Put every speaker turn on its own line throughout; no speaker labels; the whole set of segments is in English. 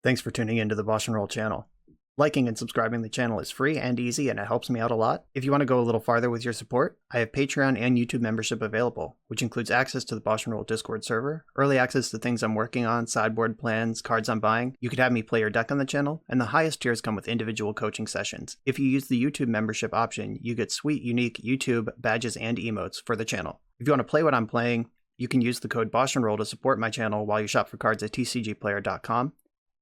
Thanks for tuning into the BoshNRoll channel. Liking and subscribing the channel is free and easy, and it helps me out a lot. If you want to go a little farther with your support, I have Patreon and YouTube membership available, which includes access to the BoshNRoll Discord server, early access to things I'm working on, sideboard plans, cards I'm buying. You could have me play your deck on the channel, and the highest tiers come with individual coaching sessions. If you use the YouTube membership option, you get sweet, unique YouTube badges and emotes for the channel. If you want to play what I'm playing, you can use the code BoshNRoll to support my channel while you shop for cards at tcgplayer.com.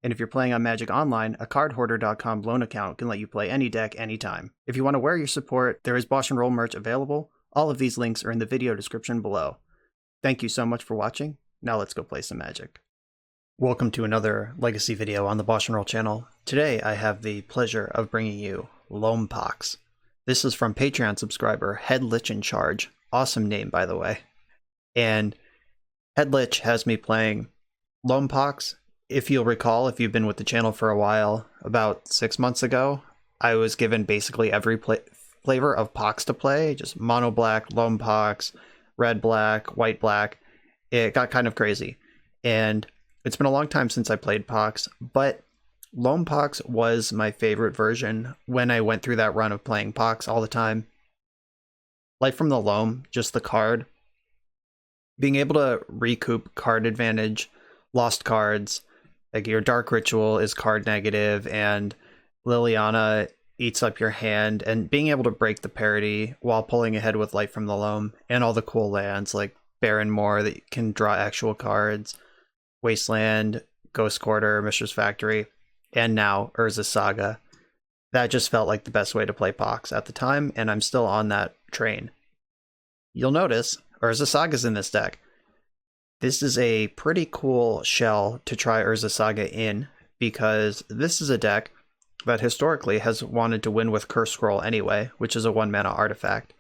And if you're playing on Magic Online, a cardhoarder.com loan account can let you play any deck anytime. If you want to wear your support, there is BoshNRoll merch available. All of these links are in the video description below. Thank you so much for watching. Now let's go play some Magic. Welcome to another Legacy video on the BoshNRoll channel. Today I have the pleasure of bringing you Loam Pox. This is from Patreon subscriber Headlich in Charge. Awesome name, by the way. And Headlich has me playing Loam Pox. If you'll recall, if you've been with the channel for a while, about 6 months ago, I was given basically every flavor of Pox to play, just mono black, Loam Pox, red black, white black. It got kind of crazy. And it's been a long time since I played Pox, but Loam Pox was my favorite version when I went through that run of playing Pox all the time. Life from the Loam, just the card. Being able to recoup card advantage, lost cards. Like your Dark Ritual is card negative, and Liliana eats up your hand, and being able to break the parity while pulling ahead with Light from the Loam, and all the cool lands like Baron Moor that can draw actual cards, Wasteland, Ghost Quarter, Mishra's Factory, and now Urza Saga. That just felt like the best way to play Pox at the time, and I'm still on that train. You'll notice Urza Saga's in this deck. This is a pretty cool shell to try Urza Saga in, because this is a deck that historically has wanted to win with Curse Scroll anyway, which is a 1-mana artifact.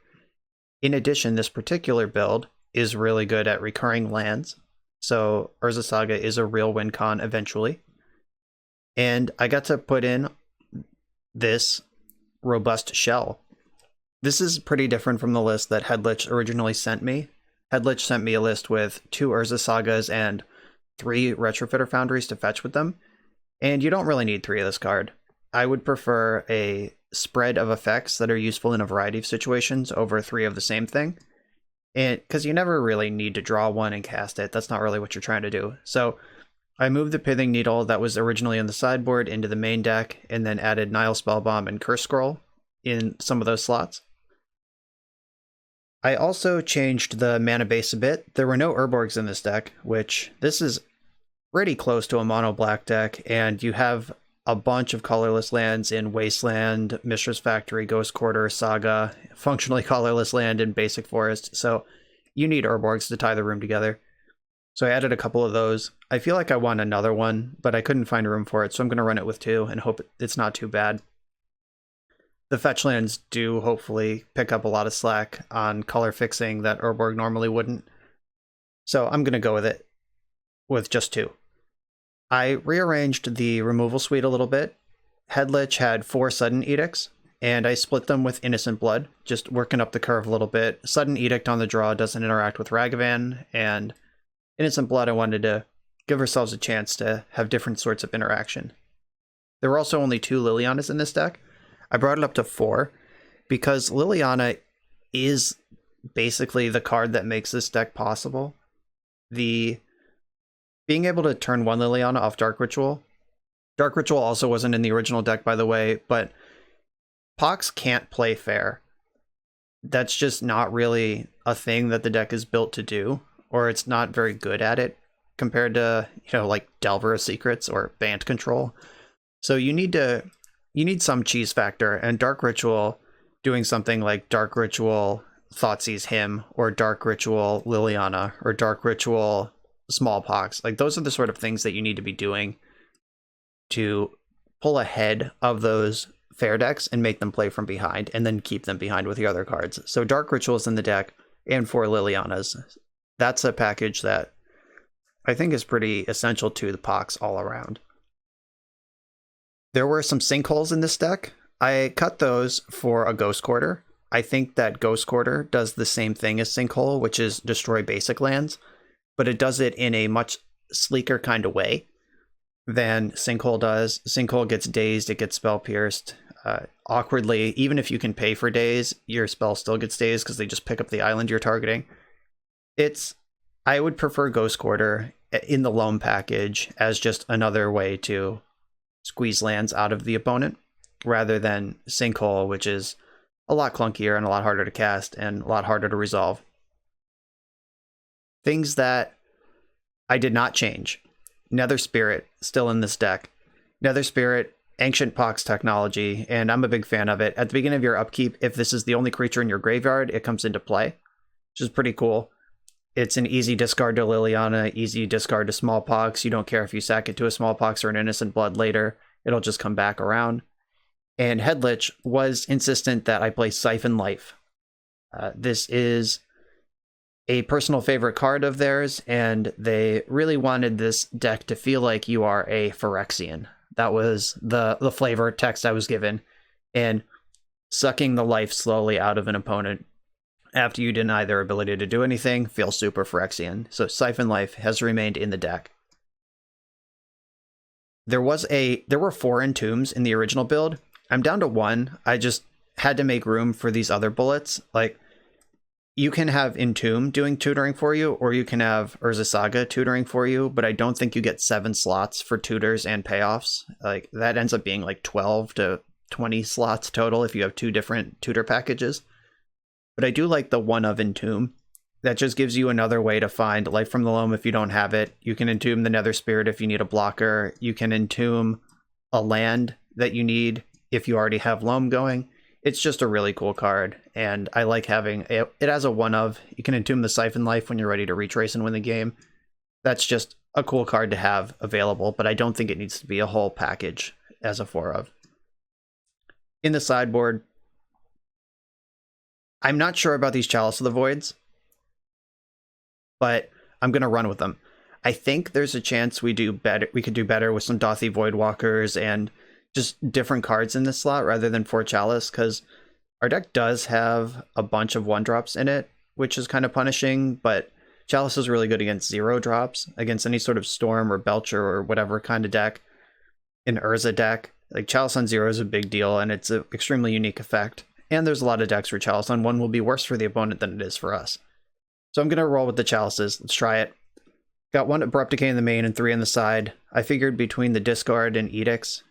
In addition, this particular build is really good at recurring lands, so Urza Saga is a real win con eventually. And I got to put in this robust shell. This is pretty different from the list that Headlich originally sent me. Headlich sent me a list with 2 Urza Sagas and 3 Retrofitter Foundries to fetch with them, and you don't really need 3 of this card. I would prefer a spread of effects that are useful in a variety of situations over 3 of the same thing, and because you never really need to draw one and cast it. That's not really what you're trying to do. So I moved the Pithing Needle that was originally in the sideboard into the main deck, and then added Nile Spellbomb and Curse Scroll in some of those slots. I also changed the mana base a bit. There were no Urborgs in this deck, which this is pretty close to a mono black deck, and you have a bunch of colorless lands in Wasteland, Mishra's Factory, Ghost Quarter, Saga, functionally colorless land in Basic Forest, so you need Urborgs to tie the room together. So I added a couple of those. I feel like I want another one, but I couldn't find room for it, so I'm going to run it with 2 and hope it's not too bad. The fetch lands do hopefully pick up a lot of slack on color fixing that Urborg normally wouldn't. So I'm going to go with it with just 2. I rearranged the removal suite a little bit. Headlich had 4 Sudden Edicts, and I split them with Innocent Blood, just working up the curve a little bit. Sudden Edict on the draw doesn't interact with Ragavan, and Innocent Blood I wanted to give ourselves a chance to have different sorts of interaction. There were also only 2 Lilianas in this deck. I brought it up to 4 because Liliana is basically the card that makes this deck possible. Being able to turn 1 Liliana off Dark Ritual. Dark Ritual also wasn't in the original deck, by the way, but Pox can't play fair. That's just not really a thing that the deck is built to do, or it's not very good at it compared to, like Delver of Secrets or Bant Control. So you need some cheese factor, and Dark Ritual doing something like Dark Ritual Thoughtseize Him, or Dark Ritual Liliana, or Dark Ritual Smallpox. Like, those are the sort of things that you need to be doing to pull ahead of those fair decks and make them play from behind, and then keep them behind with the other cards. So Dark Ritual's in the deck, and 4 Lilianas. That's a package that I think is pretty essential to the Pox all around. There were some sinkholes in this deck. I cut those for a Ghost Quarter. I think that Ghost Quarter does the same thing as Sinkhole, which is destroy basic lands, but it does it in a much sleeker kind of way. than Sinkhole does. Sinkhole gets dazed, it gets spell pierced. Awkwardly, even if you can pay for daze, your spell still gets dazed because they just pick up the island you're targeting. I would prefer Ghost Quarter in the Loam package as just another way to squeeze lands out of the opponent, rather than Sinkhole, which is a lot clunkier and a lot harder to cast and a lot harder to resolve. Things that I did not change. Nether Spirit, still in this deck. Nether Spirit, Ancient Pox technology, and I'm a big fan of it. At the beginning of your upkeep, if this is the only creature in your graveyard, it comes into play, which is pretty cool. It's an easy discard to Liliana, easy discard to Smallpox. You don't care if you sack it to a Smallpox or an Innocent Blood later. It'll just come back around. And Headlich was insistent that I play Siphon Life. This is a personal favorite card of theirs, and they really wanted this deck to feel like you are a Phyrexian. That was the flavor text I was given. And sucking the life slowly out of an opponent after you deny their ability to do anything feels super Phyrexian. So Siphon Life has remained in the deck. There were 4 Entombs in the original build. I'm down to 1. I just had to make room for these other bullets. Like, you can have Entomb doing tutoring for you, or you can have Urza Saga tutoring for you, but I don't think you get 7 slots for tutors and payoffs. Like, that ends up being like 12 to 20 slots total if you have 2 different tutor packages. But I do like the one of Entomb. That just gives you another way to find Life from the Loam if you don't have it. You can Entomb the Nether Spirit if you need a blocker. You can Entomb a land that you need if you already have Loam going. It's just a really cool card, and I like having it. It has a one of. You can Entomb the Siphon Life when you're ready to retrace and win the game. That's just a cool card to have available, but I don't think it needs to be a whole package as a 4 of. In the sideboard, I'm not sure about these Chalice of the Voids, but I'm going to run with them. I think there's a chance we could do better with some Dothy Voidwalkers and just different cards in this slot rather than 4 Chalice, because our deck does have a bunch of 1-drops in it, which is kind of punishing, but Chalice is really good against 0-drops, against any sort of Storm or Belcher or whatever kind of deck. An Urza deck, like Chalice on 0 is a big deal, and it's an extremely unique effect. And there's a lot of decks where Chalice on 1 will be worse for the opponent than it is for us. So I'm going to roll with the Chalices. Let's try it. Got 1 Abrupt Decay in the main and 3 on the side. I figured between the Discard and Edicts,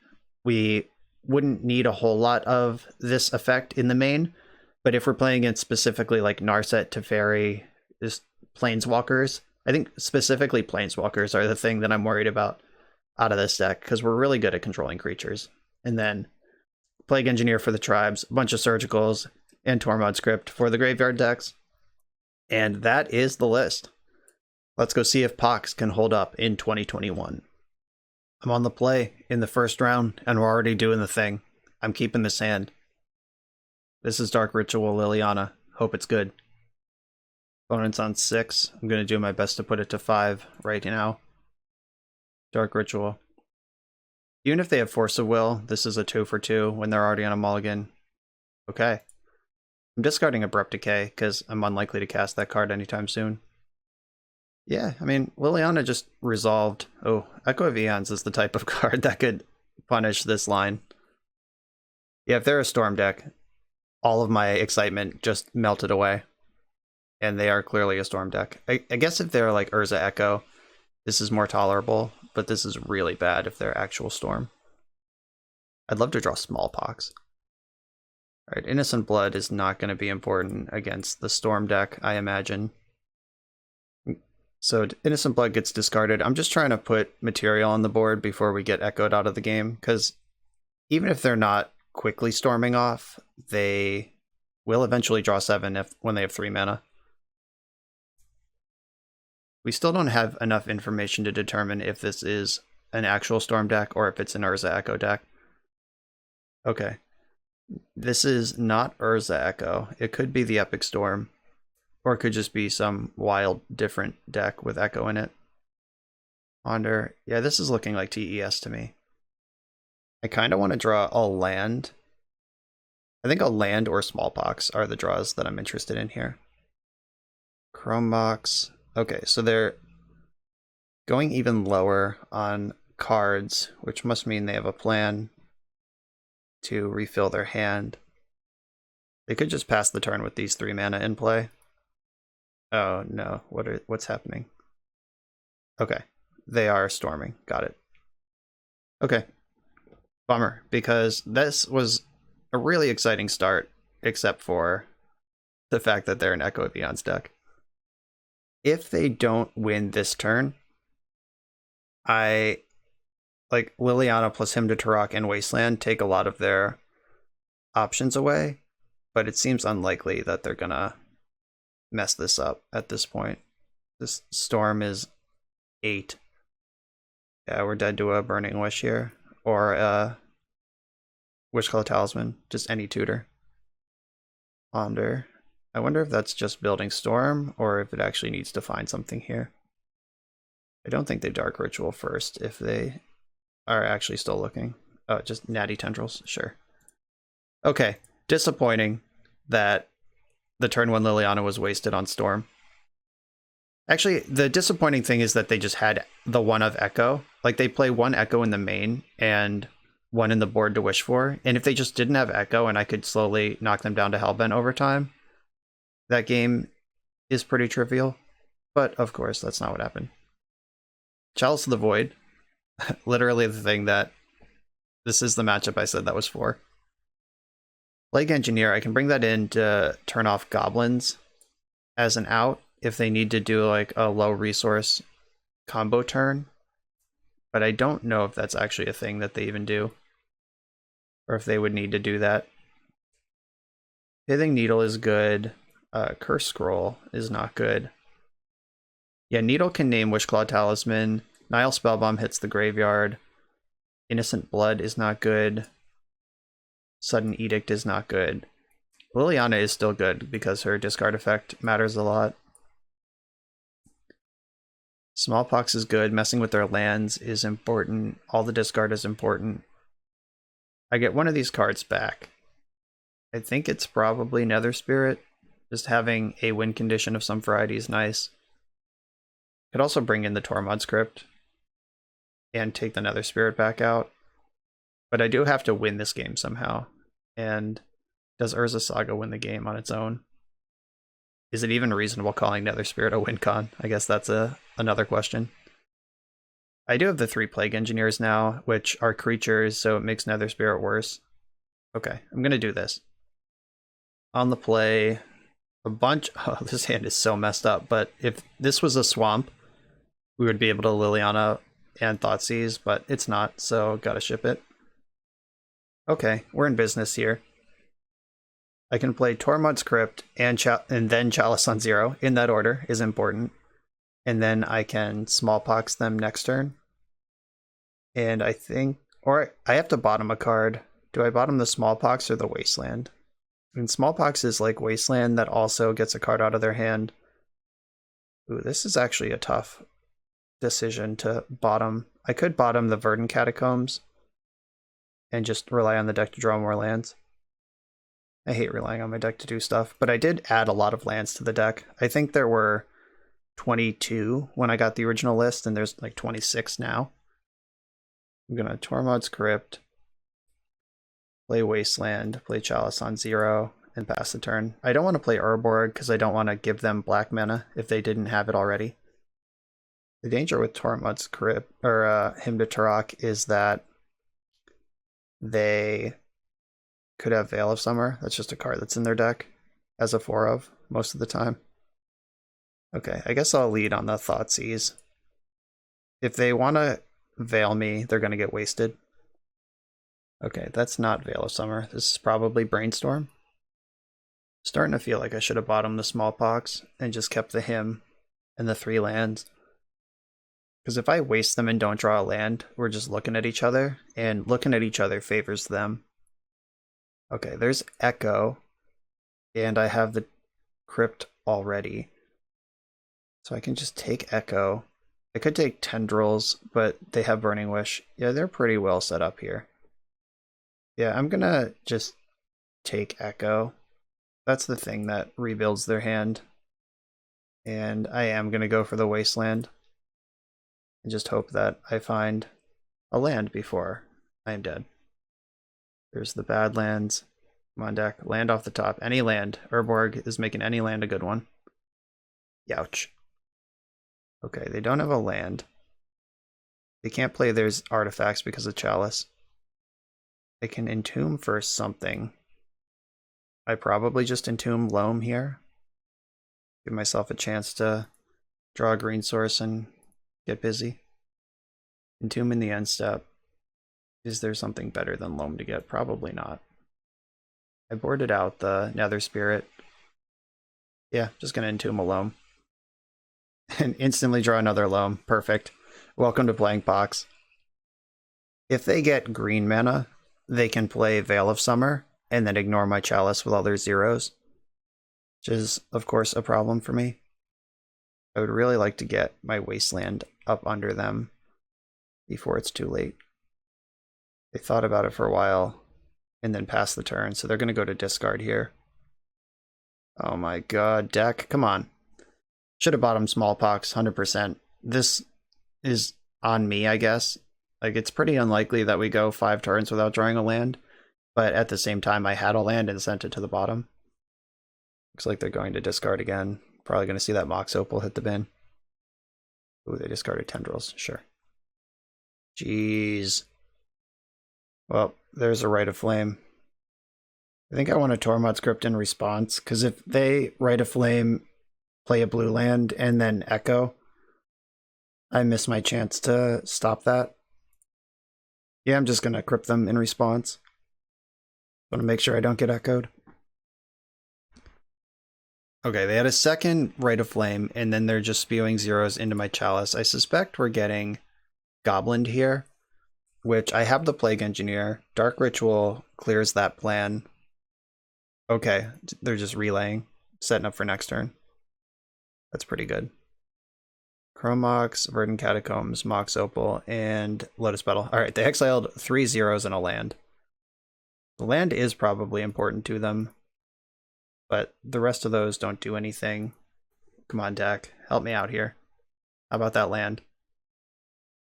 we wouldn't need a whole lot of this effect in the main. But if we're playing against specifically like Narset, Teferi, just Planeswalkers, I think specifically Planeswalkers are the thing that I'm worried about out of this deck, because we're really good at controlling creatures. And then Plague Engineer for the tribes, a bunch of Surgicals, and Tormod Script for the graveyard decks. And that is the list. Let's go see if Pox can hold up in 2021. I'm on the play in the first round, and we're already doing the thing. I'm keeping this hand. This is Dark Ritual Liliana. Hope it's good. Opponent's on 6. I'm going to do my best to put it to 5 right now. Dark Ritual. Even if they have Force of Will, this is a 2 for 2 when they're already on a mulligan. Okay. I'm discarding Abrupt Decay because I'm unlikely to cast that card anytime soon. Yeah, I mean, Liliana just resolved. Oh, Echo of Eons is the type of card that could punish this line. Yeah, if they're a Storm deck, all of my excitement just melted away. And they are clearly a Storm deck. I guess if they're like Urza Echo, this is more tolerable, but this is really bad if they're actual Storm. I'd love to draw Smallpox. Alright, Innocent Blood is not going to be important against the Storm deck, I imagine. So Innocent Blood gets discarded. I'm just trying to put material on the board before we get echoed out of the game, because even if they're not quickly storming off, they will eventually draw 7 when they have 3 mana. We still don't have enough information to determine if this is an actual Storm deck or if it's an Urza Echo deck. Okay. This is not Urza Echo. It could be the Epic Storm. Or it could just be some wild different deck with Echo in it. Ponder. Yeah, this is looking like TES to me. I kind of want to draw a land. I think a land or Smallpox are the draws that I'm interested in here. Chrome Box. Okay, so they're going even lower on cards, which must mean they have a plan to refill their hand. They could just pass the turn with these 3 mana in play. Oh no, what's happening? Okay, they are storming. Got it. Okay. Bummer, because this was a really exciting start, except for the fact that they're an Echo of Eons deck. If they don't win this turn, I like Liliana plus Hymn to Turok and Wasteland take a lot of their options away, but it seems unlikely that they're gonna mess this up at this point. This Storm is 8. Yeah, we're dead to a Burning Wish here, or Wishclaw Talisman, just any tutor. Ponder. I wonder if that's just building Storm, or if it actually needs to find something here. I don't think they Dark Ritual first, if they are actually still looking. Oh, just Natty Tendrils, sure. Okay, disappointing that the turn 1 Liliana was wasted on Storm. Actually, the disappointing thing is that they just had the 1 of Echo. Like, they play 1 Echo in the main, and 1 in the board to wish for, and if they just didn't have Echo and I could slowly knock them down to Hellbent over time, that game is pretty trivial. But of course, that's not what happened. Chalice of the Void, literally the thing that this is the matchup I said that was for. Plague Engineer, I can bring that in to turn off Goblins as an out if they need to do like a low resource combo turn, but I don't know if that's actually a thing that they even do, or if they would need to do that. Pithing Needle is good. Curse Scroll is not good. Yeah, Needle can name Wishclaw Talisman. Nile Spellbomb hits the graveyard. Innocent Blood is not good. Sudden Edict is not good. Liliana is still good because her discard effect matters a lot. Smallpox is good. Messing with their lands is important. All the discard is important. I get one of these cards back. I think it's probably Nether Spirit. Just having a win condition of some variety is nice. Could also bring in the Tormod script and take the Nether Spirit back out. But I do have to win this game somehow. And does Urza Saga win the game on its own? Is it even reasonable calling Nether Spirit a win con? I guess that's another question. I do have the 3 Plague Engineers now, which are creatures, so it makes Nether Spirit worse. Okay, I'm going to do this. On the play, a bunch... Oh, this hand is so messed up, but if this was a swamp, we would be able to Liliana and Thoughtseize, but it's not, so gotta ship it. Okay, we're in business here. I can play Tormod's Crypt and then Chalice on 0, in that order, is important. And then I can Smallpox them next turn. And I think... Or I have to bottom a card. Do I bottom the Smallpox or the Wasteland? And Smallpox is like Wasteland that also gets a card out of their hand. Ooh, this is actually a tough decision to bottom. I could bottom the Verdant Catacombs and just rely on the deck to draw more lands. I hate relying on my deck to do stuff, but I did add a lot of lands to the deck. I think there were 22 when I got the original list, and there's like 26 now. I'm gonna Tormod's Crypt, play Wasteland, play Chalice on 0, and pass the turn. I don't want to play Urborg because I don't want to give them black mana if they didn't have it already. The danger with Tormod's Crypt, or Hymn to Turok, is that they could have Veil of Summer. That's just a card that's in their deck as a 4 of most of the time. Okay, I guess I'll lead on the Thoughtseize. If they want to Veil me, they're going to get wasted. Okay, that's not Veil of Summer. This is probably Brainstorm. Starting to feel like I should have bottomed the Smallpox and just kept the Hymn and the 3 lands. Because if I waste them and don't draw a land, we're just looking at each other, and looking at each other favors them. Okay, there's Echo, and I have the Crypt already. So I can just take Echo. I could take Tendrils, but they have Burning Wish. Yeah, they're pretty well set up here. Yeah, I'm gonna just take Echo. That's the thing that rebuilds their hand. And I am gonna go for the Wasteland. And just hope that I find a land before I am dead. There's the bad lands. Come on, deck. Land off the top. Any land. Urborg is making any land a good one. Youch. Okay, they don't have a land. They can't play their artifacts because of Chalice. They can entomb for something. I probably just entomb Loam here. Give myself a chance to draw a green source and get busy. Entomb in the end step. Is there something better than Loam to get? Probably not. I boarded out the Nether Spirit. Yeah, just gonna entomb a Loam. And instantly draw another Loam. Perfect. Welcome to playing Pox. If they get green mana, they can play Veil of Summer and then ignore my Chalice with all their zeros, which is, of course, a problem for me. I would really like to get my Wasteland up under them before it's too late. They thought about it for a while and then passed the turn, so they're going to go to discard here. Oh my god, deck, come on. Should have bought him Smallpox, 100%. This is on me, I guess. Like, it's pretty unlikely that we go 5 turns without drawing a land, but at the same time, I had a land and sent it to the bottom. Looks like they're going to discard again. Probably going to see that Mox Opal hit the bin. Ooh, they discarded Tendrils, sure. Jeez. Well, there's a Rite of Flame. I think I want a Tormod script in response, because if they Rite of Flame, play a blue land, and then Echo, I miss my chance to stop that. Yeah, I'm just going to crypt them in response. Want to make sure I don't get echoed. Okay, they had a second Rite of Flame, and then they're just spewing zeros into my Chalice. I suspect we're getting Goblined here, which I have the Plague Engineer. Dark Ritual clears that plan. Okay, they're just relaying, setting up for next turn. That's pretty good. Chrome Mox, Verdant Catacombs, Mox Opal, and Lotus Petal. Alright, they exiled 3 zeros and a land. The land is probably important to them, but the rest of those don't do anything. Come on, deck. Help me out here. How about that land?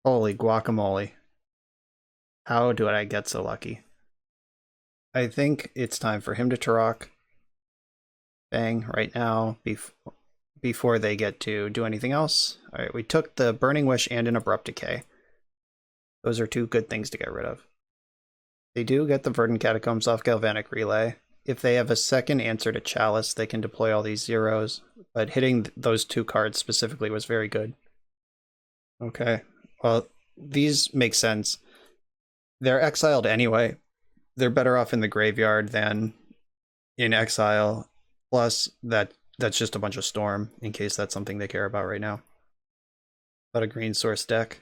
Holy guacamole. How do I get so lucky? I think it's time for him to Turok. Bang, right now, before they get to do anything else. Alright, we took the Burning Wish and an Abrupt Decay. Those are 2 good things to get rid of. They do get the Verdant Catacombs off Galvanic Relay. If they have a second answer to Chalice, they can deploy all these zeros, but hitting those 2 cards specifically was very good. Okay, well, these make sense. They're exiled anyway. They're better off in the graveyard than in exile, plus that's just a bunch of Storm, in case that's something they care about right now. But a green source deck.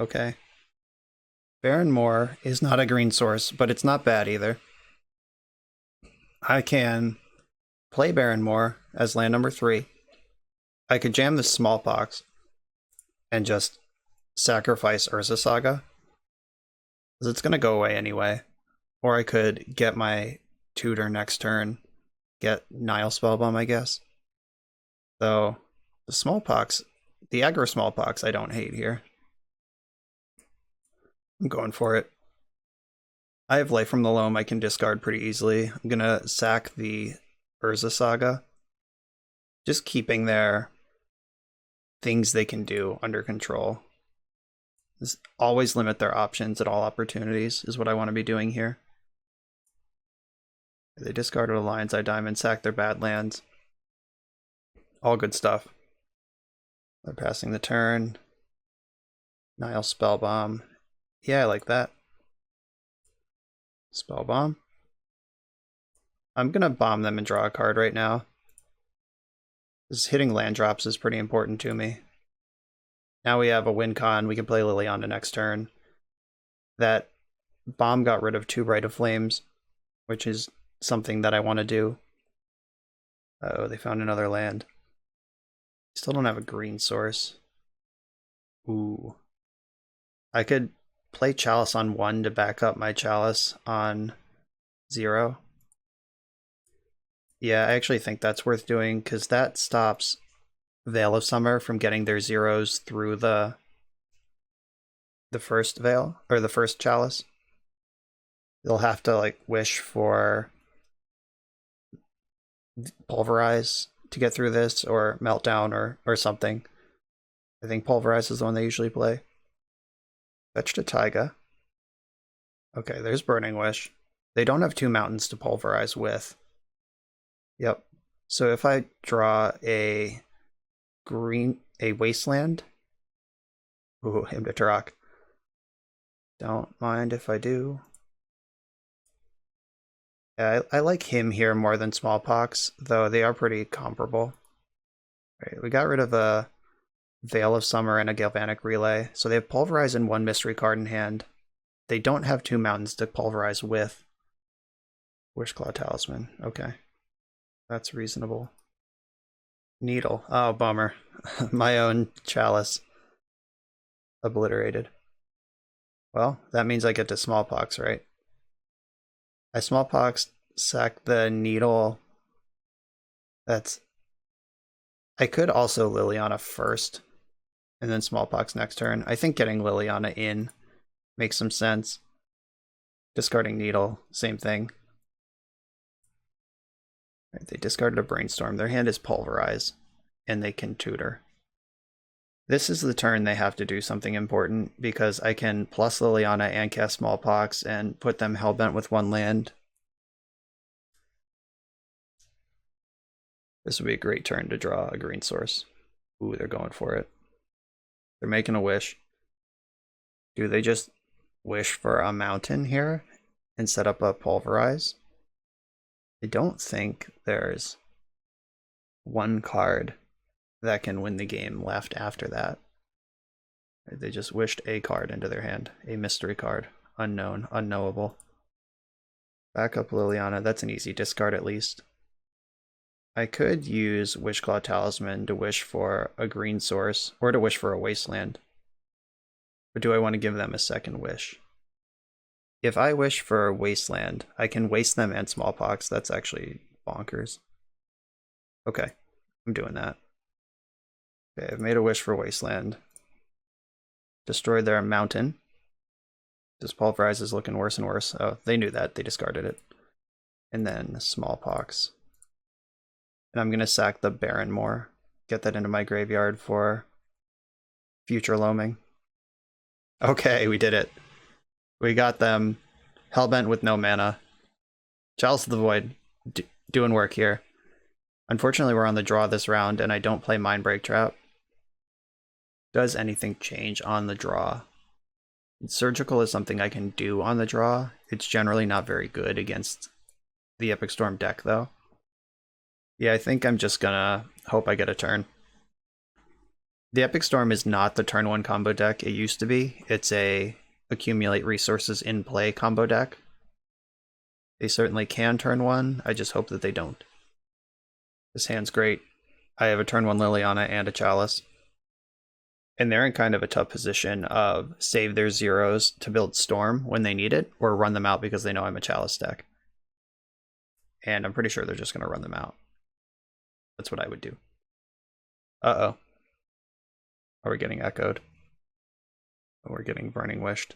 Okay. Baron Moor is not a green source, but it's not bad either. I can play Baron Moor as land number 3. I could jam the Smallpox and just sacrifice Urza Saga, because it's going to go away anyway. Or I could get my tutor next turn, get Nile Spellbomb, I guess. So the Smallpox, the aggro Smallpox, I don't hate here. I'm going for it. I have Life from the Loam I can discard pretty easily. I'm going to sack the Urza Saga. Just keeping their things they can do under control. Just always limit their options at all opportunities is what I want to be doing here. They discarded a Lion's Eye Diamond, sacked their bad lands. All good stuff. They're passing the turn. Nile Spellbomb. Yeah, I like that. Spellbomb. I'm gonna bomb them and draw a card right now. This hitting land drops is pretty important to me. Now we have a win con. We can play Liliana next turn. That bomb got rid of 2 Rite of Flames, which is something that I want to do. Oh, they found another land. Still don't have a green source. Ooh. I could play Chalice on 1 to back up my Chalice on 0. Yeah, I actually think that's worth doing, because that stops Veil of Summer from getting their zeros through the the first Veil, or the first Chalice. They'll have to like wish for Pulverize to get through this, or Meltdown, or something. I think Pulverize is the one they usually play. Fetch to Taiga. Okay, there's Burning Wish. They don't have 2 mountains to Pulverize with. Yep. So if I draw a Wasteland. Ooh, him to Turok. Don't mind if I do. Yeah, I like him here more than Smallpox, though they are pretty comparable. Right, we got rid of a Veil of Summer and a Galvanic Relay, so they have Pulverize and 1 mystery card in hand. They don't have 2 mountains to Pulverize with. Wishclaw Talisman, okay. That's reasonable. Needle, oh bummer. My own Chalice. Obliterated. Well, that means I get to Smallpox, right? I Smallpox, sack the Needle. I could also Liliana first, and then Smallpox next turn. I think getting Liliana in makes some sense. Discarding Needle, same thing. Right, they discarded a Brainstorm. Their hand is Pulverize, and they can tutor. This is the turn they have to do something important, because I can plus Liliana and cast Smallpox and put them hellbent with 1 land. This would be a great turn to draw a green source. Ooh, they're going for it. They're making a wish. Do they just wish for a mountain here and set up a Pulverize? I don't think there's 1 card that can win the game left after that. They just wished a card into their hand, a mystery card, unknown, unknowable. Back up Liliana, that's an easy discard at least. I could use Wishclaw Talisman to wish for a green source, or to wish for a Wasteland. But do I want to give them a second wish? If I wish for a Wasteland, I can waste them and Smallpox. That's actually bonkers. Okay, I'm doing that. Okay, I've made a wish for Wasteland. Destroyed their mountain. This Pulverize is looking worse and worse. Oh, they knew that. They discarded it. And then Smallpox. And I'm going to sack the Barrenmoor. Get that into my graveyard for future loaming. Okay, we did it. We got them hellbent with no mana. Chalice of the Void doing work here. Unfortunately, we're on the draw this round, and I don't play Mindbreak Trap. Does anything change on the draw? Surgical is something I can do on the draw. It's generally not very good against the Epic Storm deck, though. Yeah, I think I'm just gonna hope I get a turn. The Epic Storm is not the turn 1 combo deck it used to be. It's a accumulate resources in play combo deck. They certainly can turn 1, I just hope that they don't. This hand's great. I have a turn 1 Liliana and a Chalice. And they're in kind of a tough position of save their zeros to build Storm when they need it, or run them out because they know I'm a Chalice deck. And I'm pretty sure they're just going to run them out. That's what I would do. Uh-oh. Are we getting echoed? Oh, we're getting Burning Wished.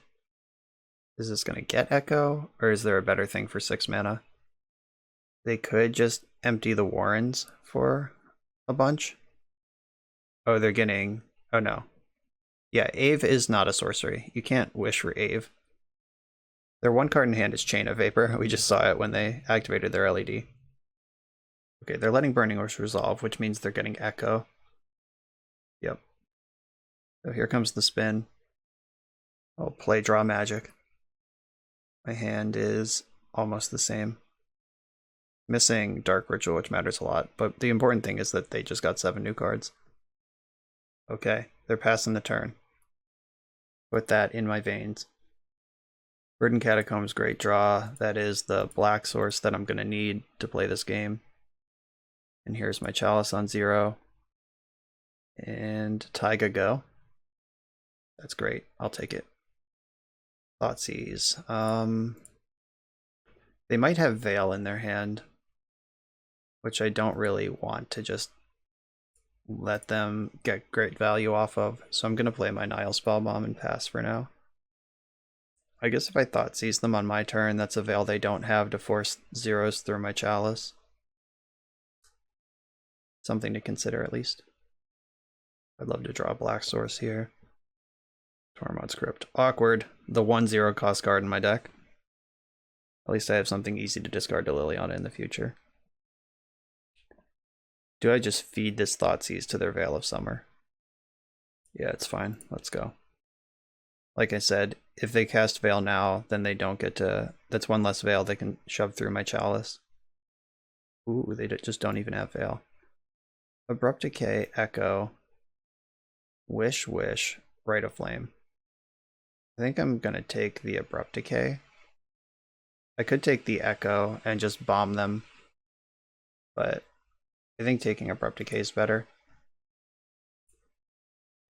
Is this going to get Echo, or is there a better thing for 6 mana? They could just empty the Warrens for a bunch. Oh, they're getting... Oh, no. Yeah, Ave is not a sorcery. You can't wish for Ave. Their 1 card in hand is Chain of Vapor. We just saw it when they activated their LED. Okay, they're letting Burning Wish resolve, which means they're getting Echo. Yep. So here comes the spin. I'll play Draw Magic. My hand is almost the same. Missing Dark Ritual, which matters a lot, but the important thing is that they just got 7 new cards. Okay, they're passing the turn. Put that in my veins. Verdant Catacombs, great draw. That is the black source that I'm going to need to play this game. And here's my Chalice on 0. And Taiga go. That's great. I'll take it. Thoughtseize. They might have Veil in their hand, which I don't really want to just let them get great value off of. So I'm going to play my Nile Spellbomb and pass for now. I guess if I thought seize them on my turn, that's a veil they don't have to force zeros through my chalice. Something to consider at least. I'd love to draw a black source here. Tormod Script. Awkward. The 1/0 cost card in my deck. At least I have something easy to discard to Liliana in the future. Do I just feed this Thoughtseize to their Veil of Summer? Yeah, it's fine. Let's go. Like I said, if they cast Veil now, then they don't get to... That's one less Veil they can shove through my chalice. Ooh, they just don't even have Veil. Abrupt Decay, Echo, Wish, Rite of Flame. I think I'm gonna take the Abrupt Decay. I could take the Echo and just bomb them, but I think taking Abrupt Decay is better.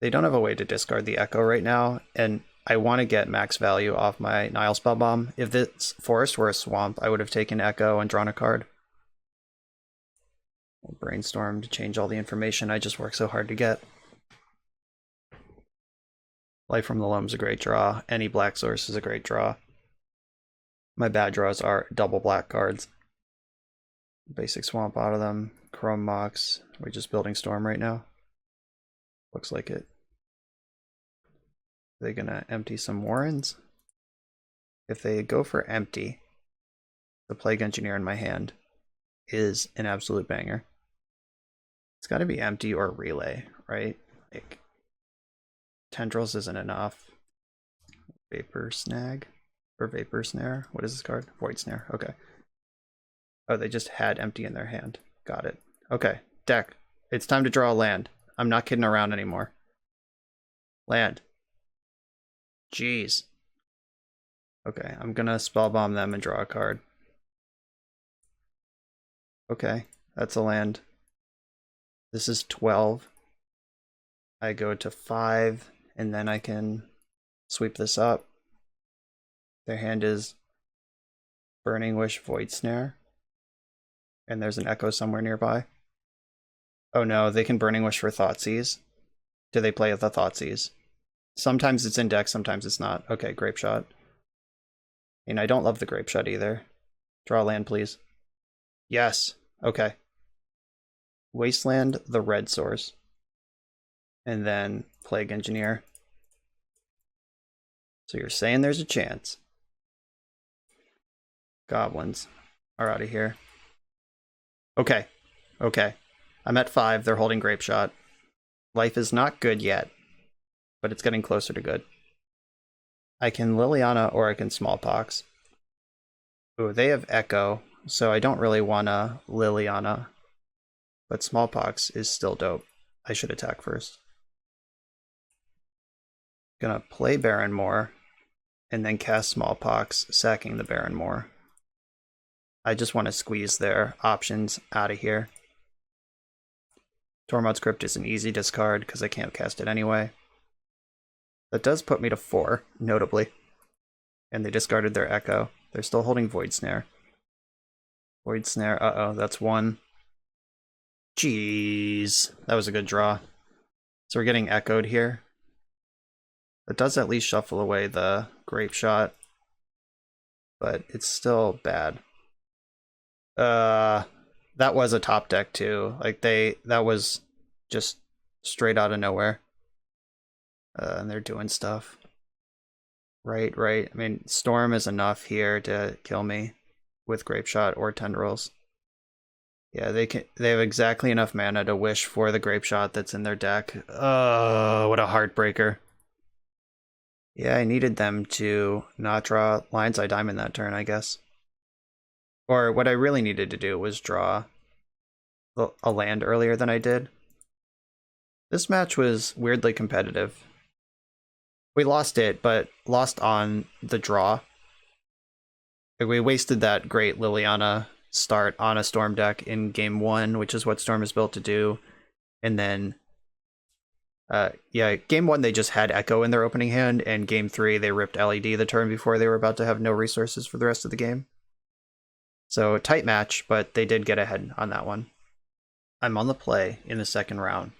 They don't have a way to discard the Echo right now, and I want to get max value off my Nile Spell Bomb. If this forest were a swamp, I would have taken Echo and drawn a card. I'll brainstorm to change all the information I just worked so hard to get. Life from the Loam's a great draw. Any black source is a great draw. My bad draws are double black cards. Basic swamp out of them. Chrome Mox. We're just building Storm right now. Looks like it. Are they gonna empty some Warrens? If they go for empty, the Plague Engineer in my hand is an absolute banger. It's gotta be empty or relay, right? Like, Tendrils isn't enough. Vapor Snag? Or Vapor Snare? What is this card? Void Snare. Okay. Oh, they just had empty in their hand. Got it. Okay. Deck. It's time to draw a land. I'm not kidding around anymore. Land. Jeez. Okay, I'm gonna Spellbomb them and draw a card. Okay, that's a land. This is 12. I go to 5, and then I can sweep this up. Their hand is Burning Wish, Void Snare. And there's an Echo somewhere nearby. Oh no, they can Burning Wish for Thoughtseize. Do they play with the Thoughtseize? Sometimes it's in deck, sometimes it's not. Okay, Grape Shot. And I don't love the Grape Shot either. Draw land, please. Yes. Okay. Wasteland the red source. And then Plague Engineer. So you're saying there's a chance. Goblins are out of here. Okay. Okay. I'm at 5. They're holding Grape Shot. Life is not good yet, but it's getting closer to good. I can Liliana or I can Smallpox. Ooh, they have Echo, so I don't really want to Liliana. But Smallpox is still dope. I should attack first. Gonna play Baron more, and then cast Smallpox, sacking the Baron more. I just want to squeeze their options out of here. Tormod's Crypt is an easy discard because I can't cast it anyway. That does put me to 4, notably. And they discarded their Echo. They're still holding Void Snare. Void Snare, uh-oh, that's 1. Jeez, that was a good draw. So we're getting echoed here. It does at least shuffle away the Grape Shot, but it's still bad. That was a top deck too. Like that was just straight out of nowhere. And they're doing stuff. Right. I mean, Storm is enough here to kill me with Grape Shot or Tendrils. Yeah, they have exactly enough mana to wish for the Grape Shot that's in their deck. Oh, what a heartbreaker. Yeah, I needed them to not draw Lion's Eye Diamond that turn, I guess. Or what I really needed to do was draw a land earlier than I did. This match was weirdly competitive. We lost it, but lost on the draw. We wasted that great Liliana start on a Storm deck in game 1, which is what Storm is built to do. And then, yeah, game 1 they just had Echo in their opening hand, and game 3 they ripped LED the turn before they were about to have no resources for the rest of the game. So, tight match, but they did get ahead on that one. I'm on the play in the second round.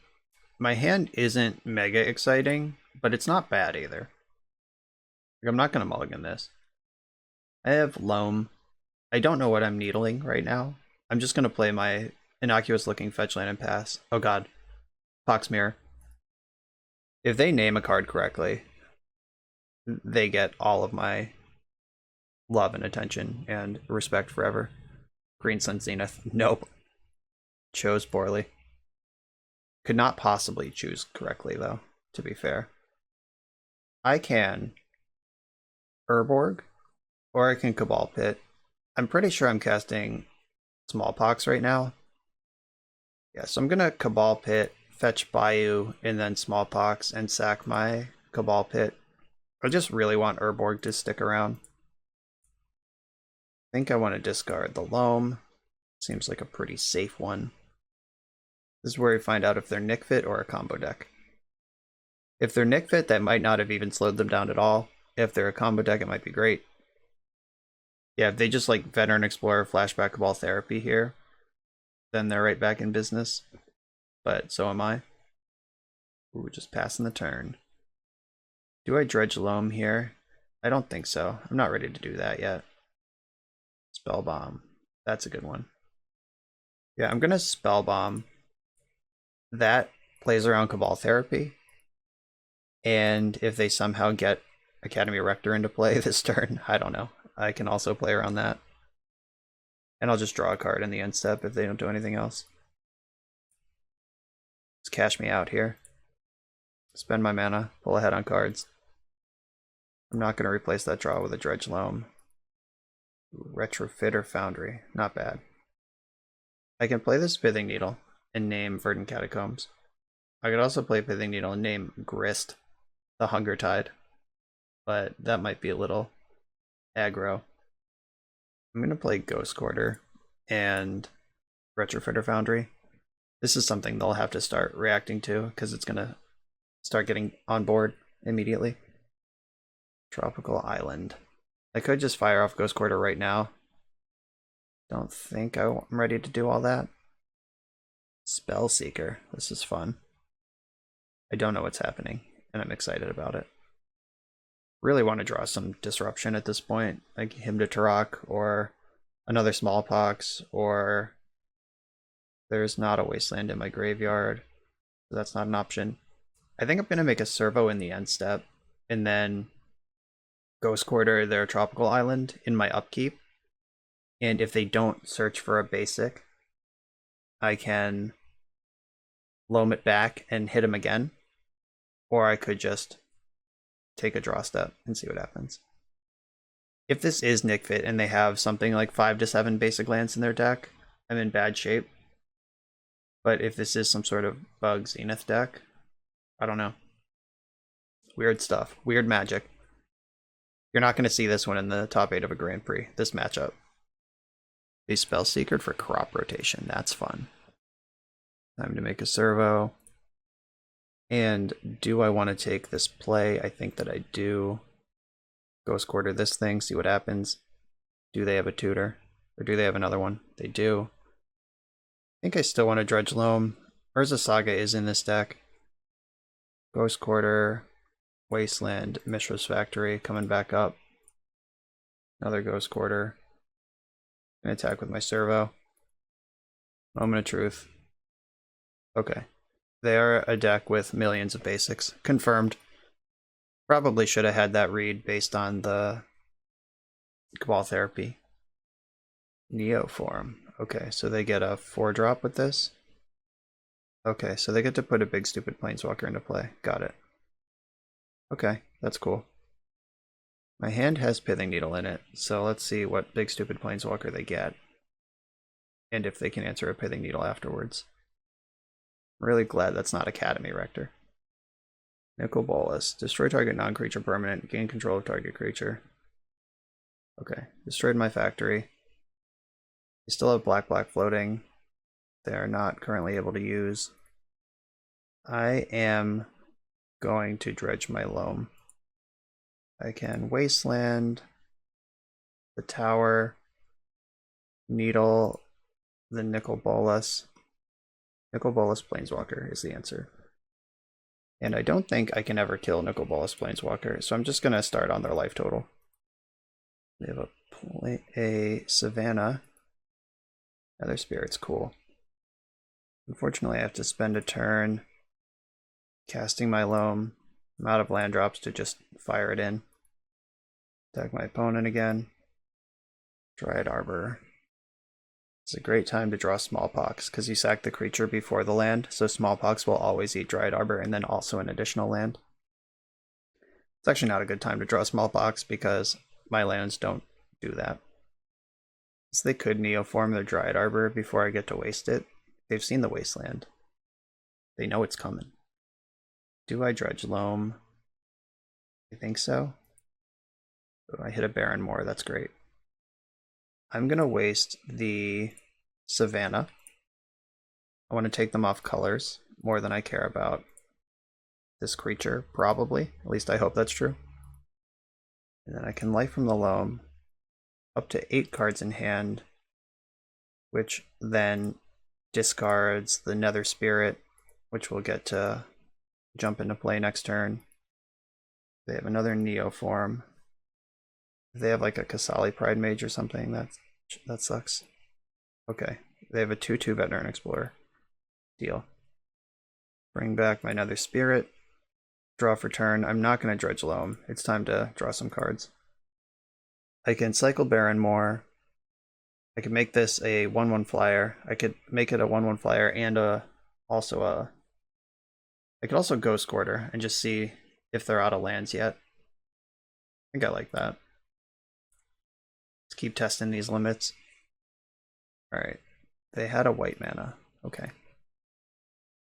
My hand isn't mega exciting, but it's not bad either. Like, I'm not going to mulligan this. I have Loam. I don't know what I'm needling right now. I'm just going to play my innocuous looking fetch land and pass. Oh god. Pox Mirror. If they name a card correctly, they get all of my love and attention and respect forever. Green Sun Zenith. Nope. Chose poorly. Could not possibly choose correctly, though, to be fair. I can Urborg, or I can Cabal Pit. I'm pretty sure I'm casting Smallpox right now. Yeah, so I'm gonna Cabal Pit, fetch Bayou, and then Smallpox, and sack my Cabal Pit. I just really want Urborg to stick around. I think I want to discard the Loam. Seems like a pretty safe one. This is where we find out if they're Nick Fit or a combo deck. If they're Nick Fit, that might not have even slowed them down at all. If they're a combo deck, it might be great. Yeah, if they just like Veteran Explorer, Flashback Cabal Therapy here, then they're right back in business. But so am I. Ooh, just passing the turn. Do I dredge Loam here? I don't think so. I'm not ready to do that yet. Spell Bomb. That's a good one. Yeah, I'm gonna Spell Bomb. That plays around Cabal Therapy. And if they somehow get Academy Rector into play this turn, I don't know. I can also play around that. And I'll just draw a card in the end step if they don't do anything else. Just cash me out here. Spend my mana, pull ahead on cards. I'm not going to replace that draw with a Dredge Loam. Retrofitter Foundry, not bad. I can play this Pithing Needle and name Verdant Catacombs. I could also play Pithing Needle and name Grist, the Hunger Tide. But that might be a little aggro. I'm going to play Ghost Quarter and Retrofitter Foundry. This is something they'll have to start reacting to because it's going to start getting on board immediately. Tropical Island. I could just fire off Ghost Quarter right now. Don't think I'm ready to do all that. Spellseeker. This is fun. I don't know what's happening, and I'm excited about it. Really want to draw some disruption at this point, like Hymn to Turok, or another Smallpox, or there's not a Wasteland in my graveyard, so that's not an option. I think I'm going to make a Servo in the end step, and then Ghost Quarter their Tropical Island in my upkeep, and if they don't search for a basic, I can loam it back and hit him again, or I could just take a draw step and see what happens. If this is Nick Fit and they have something like 5 to 7 basic lands in their deck, I'm in bad shape. But if this is some sort of Bug Zenith deck, I don't know. Weird stuff. Weird magic. You're not going to see this one in the top 8 of a Grand Prix, this matchup. A Spellseeker for crop rotation. That's fun. Time to make a servo. And do I want to take this play? I think that I do. Ghost Quarter this thing, see what happens. Do they have a tutor? Or do they have another one? They do. I think I still want to Dredge Loam. Urza Saga is in this deck. Ghost Quarter, Wasteland, Mishra's Factory coming back up. Another Ghost Quarter. Gonna attack with my servo. Moment of Truth. Okay. They are a deck with millions of basics. Confirmed. Probably should have had that read based on the Cabal Therapy. Neoform. Okay, so they get a 4-drop with this. Okay, so they get to put a big stupid Planeswalker into play. Got it. Okay, that's cool. My hand has Pithing Needle in it, so let's see what big stupid Planeswalker they get. And if they can answer a Pithing Needle afterwards. I'm really glad that's not Academy Rector. Nicol Bolas. Destroy target non-creature permanent. Gain control of target creature. Okay, destroyed my factory. They still have black floating. They are not currently able to use. I am going to dredge my Loam. I can Wasteland, the Tower, Needle, the Nicol Bolas. Nicol Bolas Planeswalker is the answer. And I don't think I can ever kill Nicol Bolas Planeswalker, so I'm just going to start on their life total. They have a Savannah. Other Spirit's cool. Unfortunately, I have to spend a turn casting my Loam. I'm out of land drops to just fire it in. Attack my opponent again. Dryad Arbor. It's a great time to draw Smallpox, because you sack the creature before the land, so Smallpox will always eat Dryad Arbor and then also an additional land. It's actually not a good time to draw Smallpox, because my lands don't do that. So they could Neoform their Dryad Arbor before I get to waste it. They've seen the Wasteland. They know it's coming. Do I Dredge Loam? I think so. Oh, I hit a Baron Moor, that's great. I'm going to waste the Savannah. I want to take them off colors more than I care about this creature, probably. At least I hope that's true. And then I can Life from the Loam up to 8 cards in hand, which then discards the Nether Spirit, which will get to jump into play next turn. They have another Neoform. They have like a Kasali Pride Mage or something. That sucks. Okay, they have a 2/2 Veteran Explorer. Deal. Bring back my Nether Spirit. Draw for turn. I'm not going to Dredge Loam. It's time to draw some cards. I can cycle Baron Moor. I could make this a 1/1 flyer. I could make it a 1/1 flyer and I could also Ghost Quarter and just see if they're out of lands yet. I think I like that. Let's keep testing these limits. Alright. They had a white mana. Okay.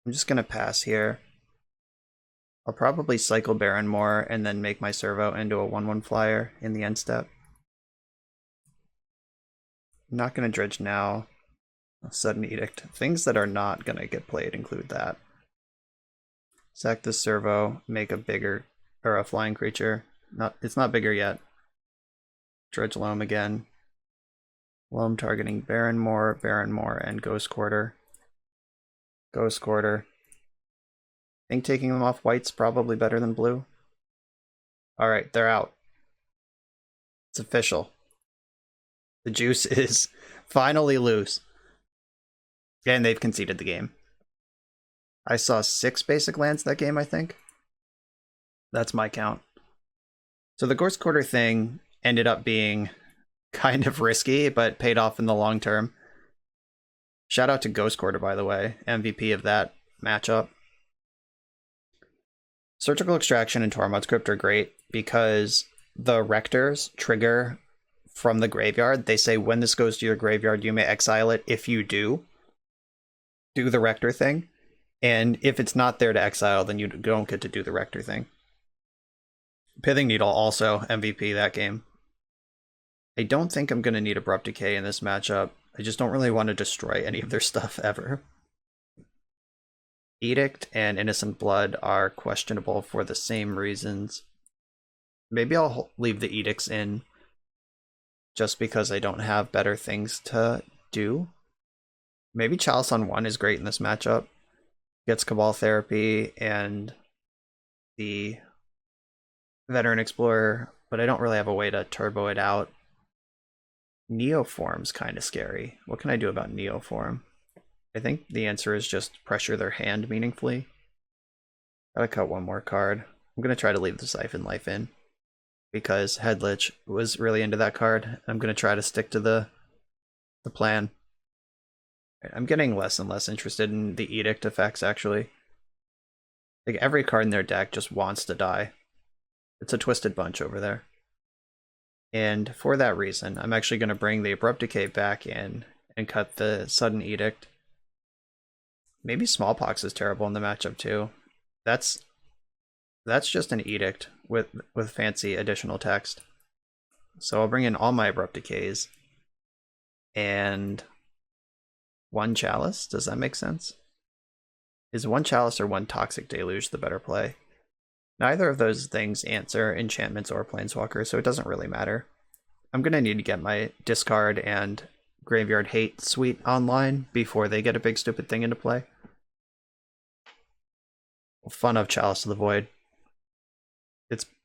I'm just going to pass here. I'll probably cycle Baron Moor and then make my Servo into a 1/1 flyer in the end step. I'm not going to dredge now. Sudden Edict. Things that are not going to get played include that. Sack this Servo, make a bigger, or a flying creature. It's not bigger yet. Dredge Loam again. Loam targeting Baron Moor, and Ghost Quarter. Ghost Quarter. I think taking them off white's probably better than blue. Alright, they're out. It's official. The juice is finally loose. And they've conceded the game. I saw 6 basic lands that game, I think. That's my count. So the Ghost Quarter thing ended up being kind of risky, but paid off in the long term. Shout out to Ghost Quarter, by the way. MVP of that matchup. Surgical Extraction and Tormod's Crypt are great because the Rectors trigger from the graveyard. They say when this goes to your graveyard, you may exile it. If you do the Rector thing. And if it's not there to exile, then you don't get to do the Rector thing. Pithing Needle also MVP that game. I don't think I'm going to need Abrupt Decay in this matchup. I just don't really want to destroy any of their stuff ever. Edict and Innocent Blood are questionable for the same reasons. Maybe I'll leave the Edicts in just because I don't have better things to do. Maybe Chalice on 1 is great in this matchup. Gets Cabal Therapy and the Veteran Explorer, but I don't really have a way to turbo it out. Neoform's kind of scary. What can I do about Neoform? I think the answer is just pressure their hand meaningfully. Gotta cut one more card. I'm gonna try to leave the Siphon Life in because Headlich was really into that card. I'm gonna try to stick to the plan. I'm getting less and less interested in the Edict effects, actually. Like, every card in their deck just wants to die. It's a twisted bunch over there. And for that reason, I'm actually going to bring the Abrupt Decay back in and cut the Sudden Edict. Maybe Smallpox is terrible in the matchup, too. That's just an Edict with fancy additional text. So I'll bring in all my Abrupt Decays. And 1 Chalice, does that make sense? Is 1 Chalice or 1 Toxic Deluge the better play? Neither of those things answer enchantments or planeswalkers, so it doesn't really matter. I'm going to need to get my discard and graveyard hate suite online before they get a big stupid thing into play. fun of Chalice of the Void.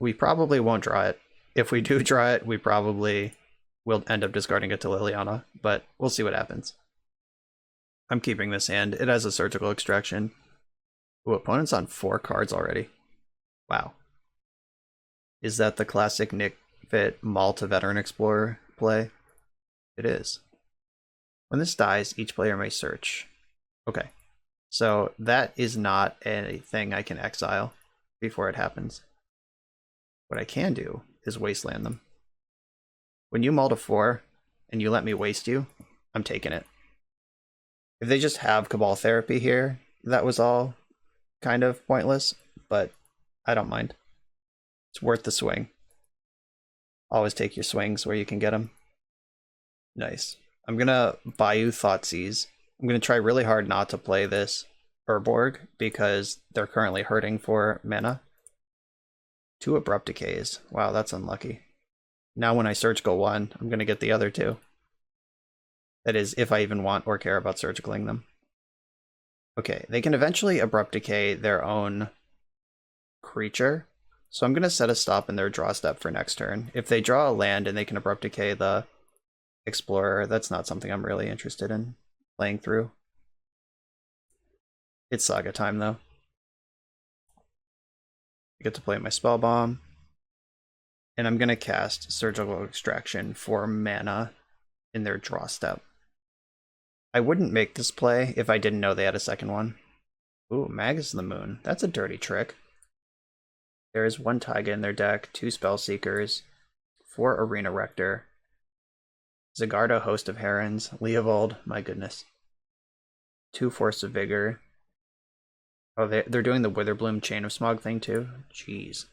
We probably won't draw it. If we do draw it, we probably will end up discarding it to Liliana, but we'll see what happens. I'm keeping this hand. It has a Surgical Extraction. Ooh, opponent's on 4 cards already. Wow. Is that the classic Nick Fit Maul to Veteran Explorer play? It is. When this dies, each player may search. Okay. So that is not a thing I can exile before it happens. What I can do is wasteland them. When you mull to 4 and you let me waste you, I'm taking it. If they just have Cabal Therapy here, that was all kind of pointless, but I don't mind. It's worth the swing. Always take your swings where you can get them. Nice. I'm gonna Bayou Thoughtseize. I'm gonna try really hard not to play this Urborg because they're currently hurting for mana. 2 Abrupt Decays. Wow, that's unlucky. Now when I search go 1, I'm gonna get the other 2. That is, if I even want or care about surgicaling them. Okay, they can eventually Abrupt Decay their own creature, so I'm gonna set a stop in their draw step for next turn. If they draw a land and they can Abrupt Decay the Explorer, that's not something I'm really interested in playing through. It's Saga time though. I get to play my Spell Bomb, and I'm gonna cast Surgical Extraction for mana in their draw step. I wouldn't make this play if I didn't know they had a second one. Ooh, Magus of the Moon. That's a dirty trick. There is 1 Taiga in their deck, 2 Spell Seekers, 4 Arena Rector, Zagarda, Host of Herons, Leovold, my goodness. 2 Force of Vigor. Oh, they're doing the Witherbloom Chain of Smog thing too? Jeez.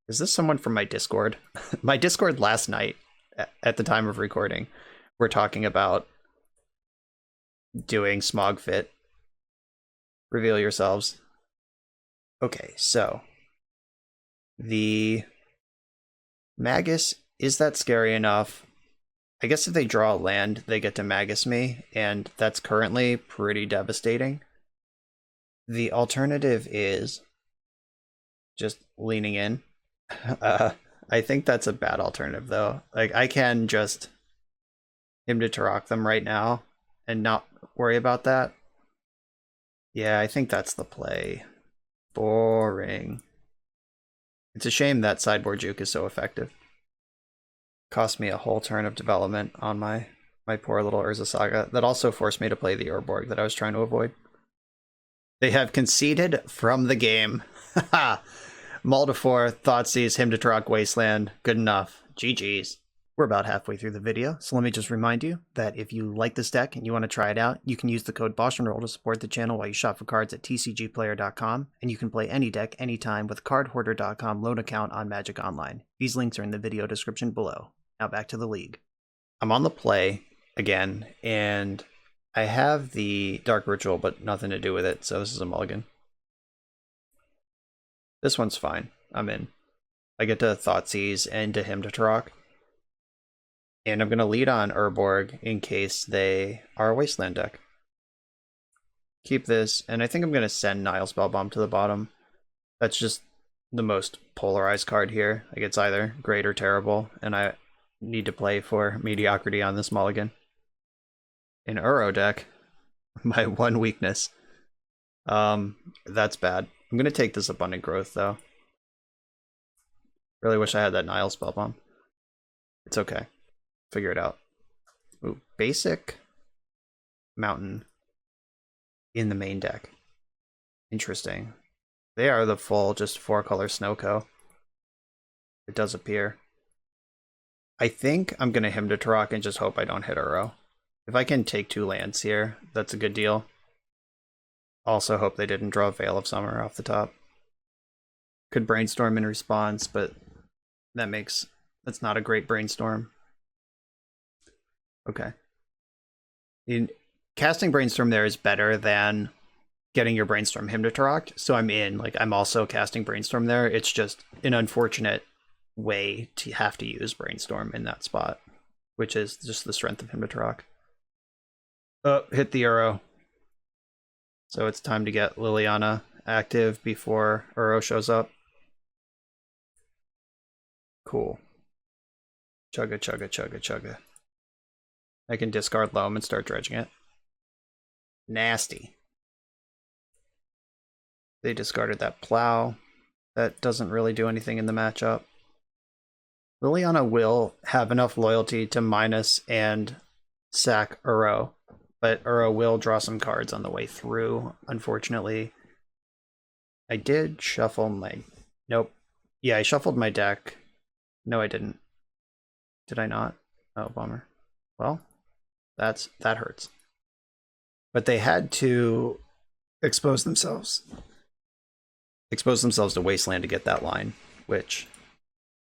Is this someone from my Discord? My Discord last night, at the time of recording, we're talking about doing Smog Fit. Reveal yourselves. Okay, so the Magus, is that scary enough? I guess if they draw a land, they get to Magus me, and that's currently pretty devastating. The alternative is just leaning in. I think that's a bad alternative, though. Like, I can just him to Turok them right now and not worry about that. Yeah, I think that's the play. Boring. It's a shame that sideboard juke is so effective. Cost me a whole turn of development on my poor little Urza Saga. That also forced me to play the Urborg that I was trying to avoid. They have conceded from the game. Haha. Mull to 4, Thoughtseize, Him to Turok Wasteland. Good enough. GG's. We're about halfway through the video, so let me just remind you that if you like this deck and you want to try it out, you can use the code BoshNRoll to support the channel while you shop for cards at tcgplayer.com, and you can play any deck anytime with cardhoarder.com loan account on Magic Online. These links are in the video description below. Now back to the league. I'm on the play again, and I have the Dark Ritual, but nothing to do with it, so this is a mulligan. This one's fine. I'm in. I get to Thoughtseize and to Him to Turok. And I'm going to lead on Urborg in case they are a Wasteland deck. Keep this, and I think I'm going to send Nile Spellbomb to the bottom. That's just the most polarized card here. Like, it's either great or terrible, and I need to play for mediocrity on this mulligan. An Uro deck, my one weakness. That's bad. I'm going to take this Abundant Growth, though. Really wish I had that Nile Spellbomb. It's okay. Figure it out. Ooh, basic Mountain in the main deck. Interesting. They are the full, just 4-color Snowco. It does appear. I think I'm going to Him to Turok and just hope I don't hit Uro. If I can take 2 lands here, that's a good deal. Also hope they didn't draw Veil of Summer off the top. Could Brainstorm in response, but that's not a great Brainstorm. Okay. Casting Brainstorm there is better than getting your Brainstorm Him to Turok, so I'm in. Like, I'm also casting Brainstorm there. It's just an unfortunate way to have to use Brainstorm in that spot, which is just the strength of Him to Turok. Oh, hit the Uro. So it's time to get Liliana active before Uro shows up. Cool. Chugga, chugga, chugga, chugga. I can discard Loam and start dredging it. Nasty. They discarded that plow. That doesn't really do anything in the matchup. Liliana will have enough loyalty to minus and sack Uro, but Uro will draw some cards on the way through, unfortunately. I did shuffle my... Nope. Yeah, I shuffled my deck. No, I didn't. Did I not? Oh, bummer. Well, that hurts. But they had to expose themselves to Wasteland to get that line, which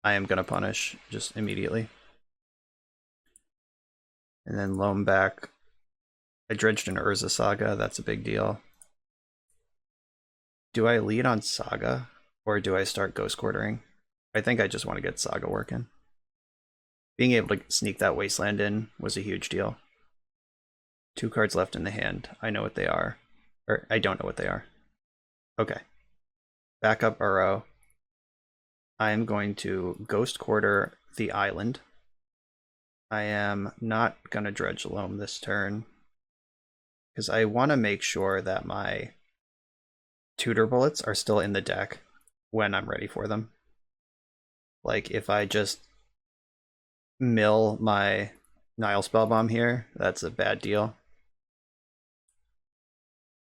I am going to punish just immediately. And then Loam back. I dredged an Urza Saga, that's a big deal. Do I lead on Saga, or do I start Ghost Quartering? I think I just want to get Saga working. Being able to sneak that Wasteland in was a huge deal. 2 cards left in the hand. I know what they are. Or, I don't know what they are. Okay. Back up Uro. I am going to Ghost Quarter the island. I am not going to dredge Loam this turn, because I want to make sure that my tutor bullets are still in the deck when I'm ready for them. Like, if I just mill my Nile Spellbomb here, that's a bad deal.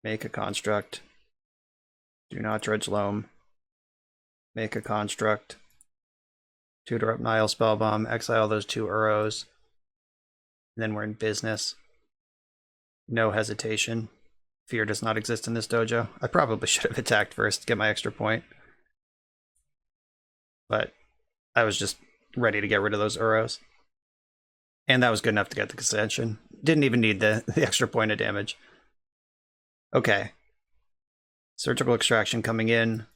Make a construct. Do not dredge Loam. Make a construct. Tutor up Nile Spellbomb, exile those 2 Uros. And then we're in business. No hesitation. Fear does not exist in this dojo. I probably should have attacked first to get my extra point. But I was just ready to get rid of those Uros. And that was good enough to get the concession. Didn't even need the extra point of damage. Okay. Surgical Extraction coming in.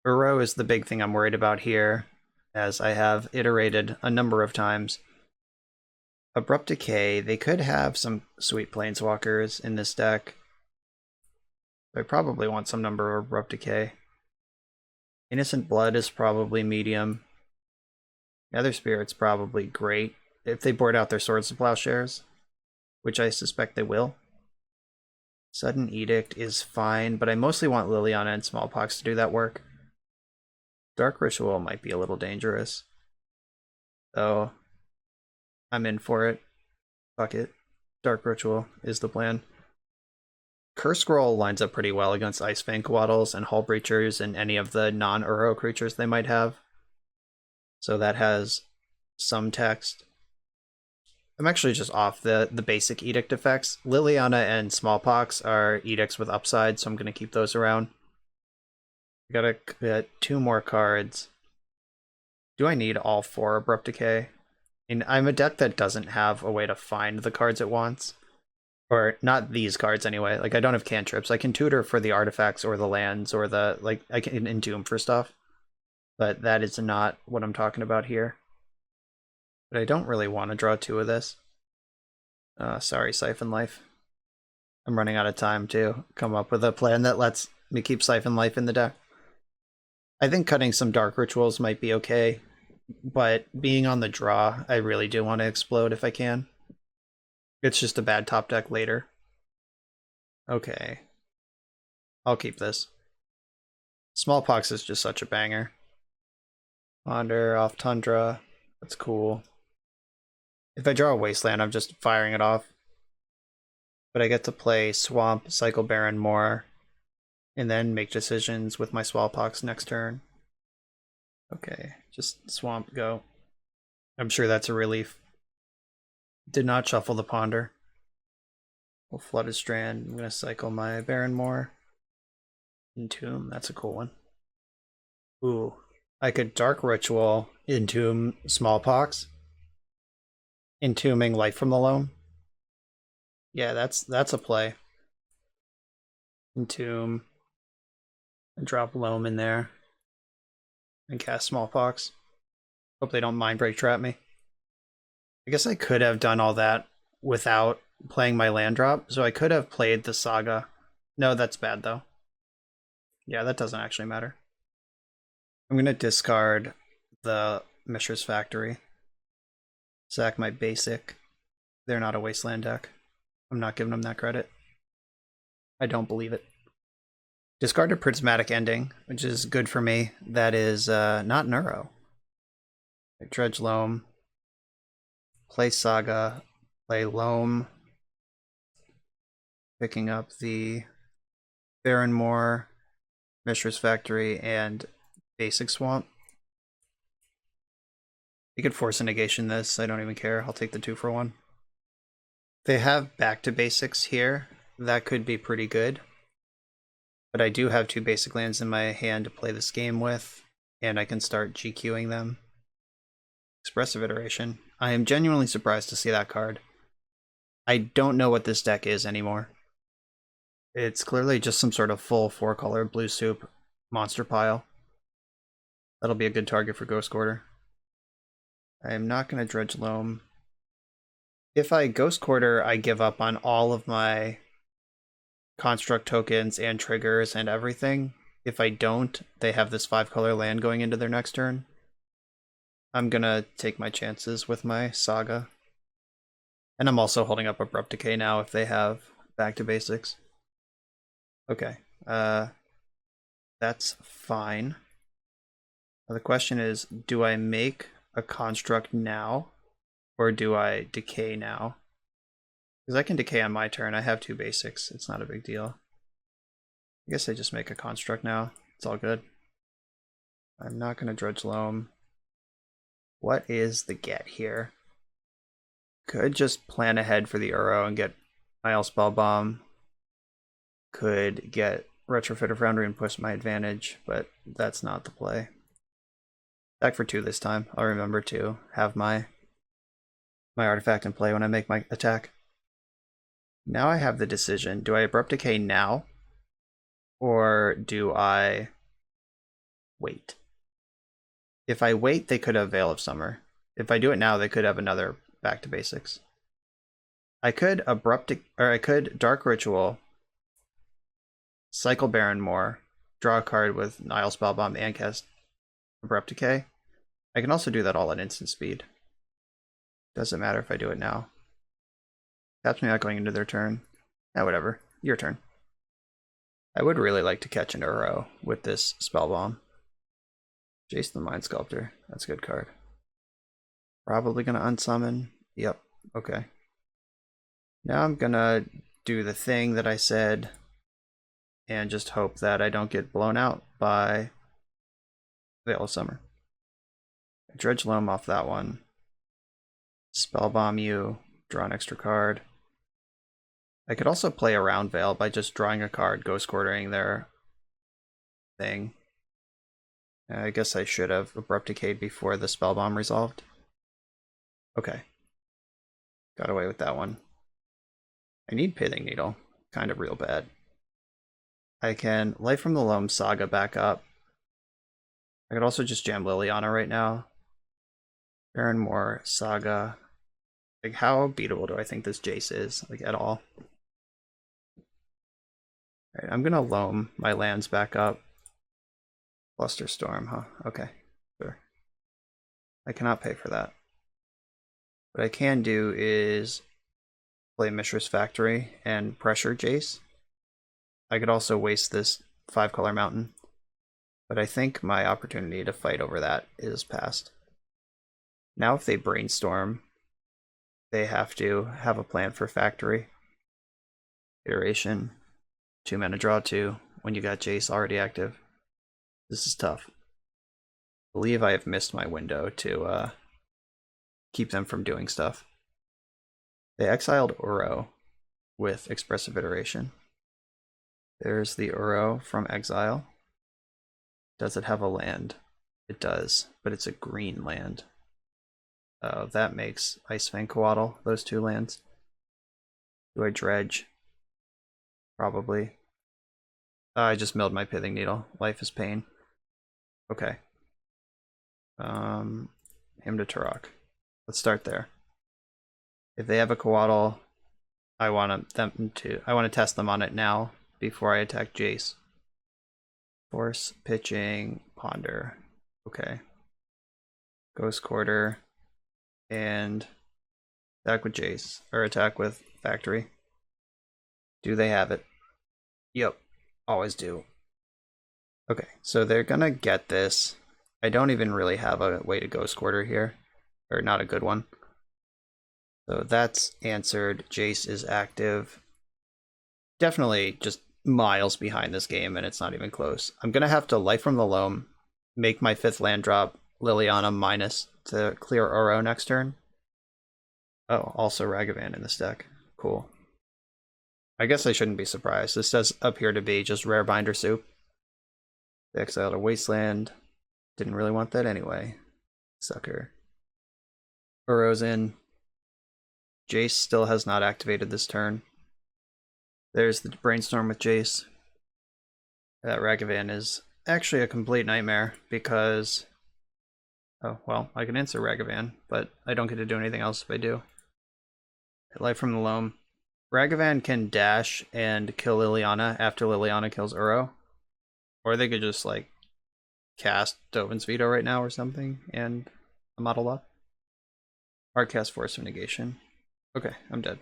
Uro is the big thing I'm worried about here, as I have iterated a number of times. Abrupt Decay, they could have some sweet Planeswalkers in this deck. I probably want some number of Abrupt Decay. Innocent Blood is probably medium. Nether Spirit's probably great if they board out their Swords to Plowshares, which I suspect they will. Sudden Edict is fine, but I mostly want Liliana and Small Pox to do that work. Dark Ritual might be a little dangerous, though I'm in for it. Fuck it. Dark Ritual is the plan. Curse Scroll lines up pretty well against Ice Fang Coatls and Hull Breachers and any of the non-Uro creatures they might have. So that has some text. I'm actually just off the basic Edict effects. Liliana and Smallpox are Edicts with upside, so I'm going to keep those around. I gotta get 2 more cards. Do I need all 4 Abrupt Decay? And I'm a deck that doesn't have a way to find the cards it wants. Or not these cards anyway. Like, I don't have cantrips. I can tutor for the artifacts or the lands or the, like, I can entomb for stuff. But that is not what I'm talking about here. But I don't really want to draw 2 of this. Sorry, Siphon Life. I'm running out of time to come up with a plan that lets me keep Siphon Life in the deck. I think cutting some Dark Rituals might be okay, but being on the draw, I really do want to explode if I can. It's just a bad top deck later. Okay. I'll keep this. Smallpox is just such a banger. Wander off Tundra. That's cool. If I draw a Wasteland, I'm just firing it off. But I get to play Swamp, Cycle Baron more, and then make decisions with my Smallpox next turn. Okay, just Swamp, go. I'm sure that's a relief. Did not shuffle the Ponder. We'll Flooded Strand. I'm going to cycle my Baron more. Entomb, that's a cool one. Ooh, I could Dark Ritual, Entomb Smallpox. Entombing Life from the Loam. Yeah, that's a play. Entomb. And drop Loam in there. And cast Smallpox. Hope they don't Mind Break Trap me. I guess I could have done all that without playing my land drop, so I could have played the Saga. No, that's bad though. Yeah, that doesn't actually matter. I'm going to discard the Mishra's Factory. Sack my basic. They're not a wasteland deck. I'm not giving them that credit. I don't believe it. Discard a Prismatic Ending, which is good for me. That is not an Uro. Dredge Loam. Play Saga. Play Loam. Picking up the Barrenmoor, Mishra's Factory, and Basic Swamp. You could force a negation this. I don't even care. I'll take the 2-for-1. They have back to basics here. That could be pretty good. But I do have 2 basic lands in my hand to play this game with, and I can start GQing them. Expressive Iteration. I am genuinely surprised to see that card. I don't know what this deck is anymore. It's clearly just some sort of full 4-color blue soup monster pile. That'll be a good target for Ghost Quarter. I am not going to Dredge Loam. If I Ghost Quarter, I give up on all of my construct tokens and triggers and everything. If I don't, they have this 5-color land going into their next turn. I'm going to take my chances with my Saga. And I'm also holding up Abrupt Decay now if they have back to basics. Okay, that's fine. Now the question is, do I make a construct now, or do I decay now? Because I can decay on my turn. I have 2 basics. It's not a big deal. I guess I just make a construct now. It's all good. I'm not going to Dredge Loam. What is the get here? Could just plan ahead for the Uro and get Isle Spellbomb. Could get Retrofitter Foundry and push my advantage, but that's not the play. Back for 2 this time. I'll remember to have my artifact in play when I make my attack. Now I have the decision. Do I Abrupt Decay now? Or do I wait? If I wait, they could have Veil of Summer. If I do it now, they could have another back to basics. I could I could Dark Ritual, cycle Barrenmoor, draw a card with Nile Spellbomb, and cast Abrupt Decay. I can also do that all at instant speed. Doesn't matter if I do it now. Taps me out going into their turn. Whatever. Your turn. I would really like to catch an Uro with this Spellbomb. Jace the Mind Sculptor. That's a good card. Probably going to unsummon. Yep. Okay. Now I'm going to do the thing that I said and just hope that I don't get blown out by Veil of Summer. Dredge Loam off that one. Spellbomb you. Draw an extra card. I could also play around Veil by just drawing a card, Ghost Quartering their thing. I guess I should have Abrupt Decayed before the Spellbomb resolved. Okay. Got away with that one. I need Pithing Needle. Kind of real bad. I can Light from the Loam Saga back up. I could also just jam Liliana right now. Barrenmoor, Saga. Like, how beatable do I think this Jace is? Like, at all? Alright, I'm gonna Loam my lands back up. Flusterstorm, huh? Okay, sure. I cannot pay for that. What I can do is play Mishra's Factory and pressure Jace. I could also waste this 5-color mountain, but I think my opportunity to fight over that is past. Now if they brainstorm, they have to have a plan for Factory. Iteration, 2 mana draw 2, when you got Jace already active. This is tough. I believe I have missed my window to keep them from doing stuff. They exiled Uro with Expressive Iteration. There's the Uro from exile. Does it have a land? It does, but it's a green land. Oh, that makes Icefang Coatl, those 2 lands. Do I dredge? Probably. I just milled my Pithing Needle. Life is pain. Okay. Hymn to Turok. Let's start there. If they have a Coatl, I want to test them on it now before I attack Jace. Force, pitching, ponder. Okay. Ghost Quarter, and attack with Jace, or attack with Factory. Do they have it? Yep, always do. Okay, so they're gonna get this. I don't even really have a way to Ghost Quarter here, or not a good one. So that's answered. Jace is active. Definitely just miles behind this game, and it's not even close. I'm gonna have to Life from the Loam, make my 5th land drop, Liliana minus to clear Oro next turn. Oh, also Ragavan in this deck. Cool. I guess I shouldn't be surprised. This does appear to be just rare binder soup. They exiled a Wasteland. Didn't really want that anyway. Sucker. Oro's in. Jace still has not activated this turn. There's the Brainstorm with Jace. That Ragavan is actually a complete nightmare because... Oh, well, I can answer Ragavan, but I don't get to do anything else if I do. Life from the Loam. Ragavan can dash and kill Liliana after Liliana kills Uro. Or they could just, like, cast Dovin's Veto right now or something, and I'm model up. Hard cast Force of Negation. Okay, I'm dead.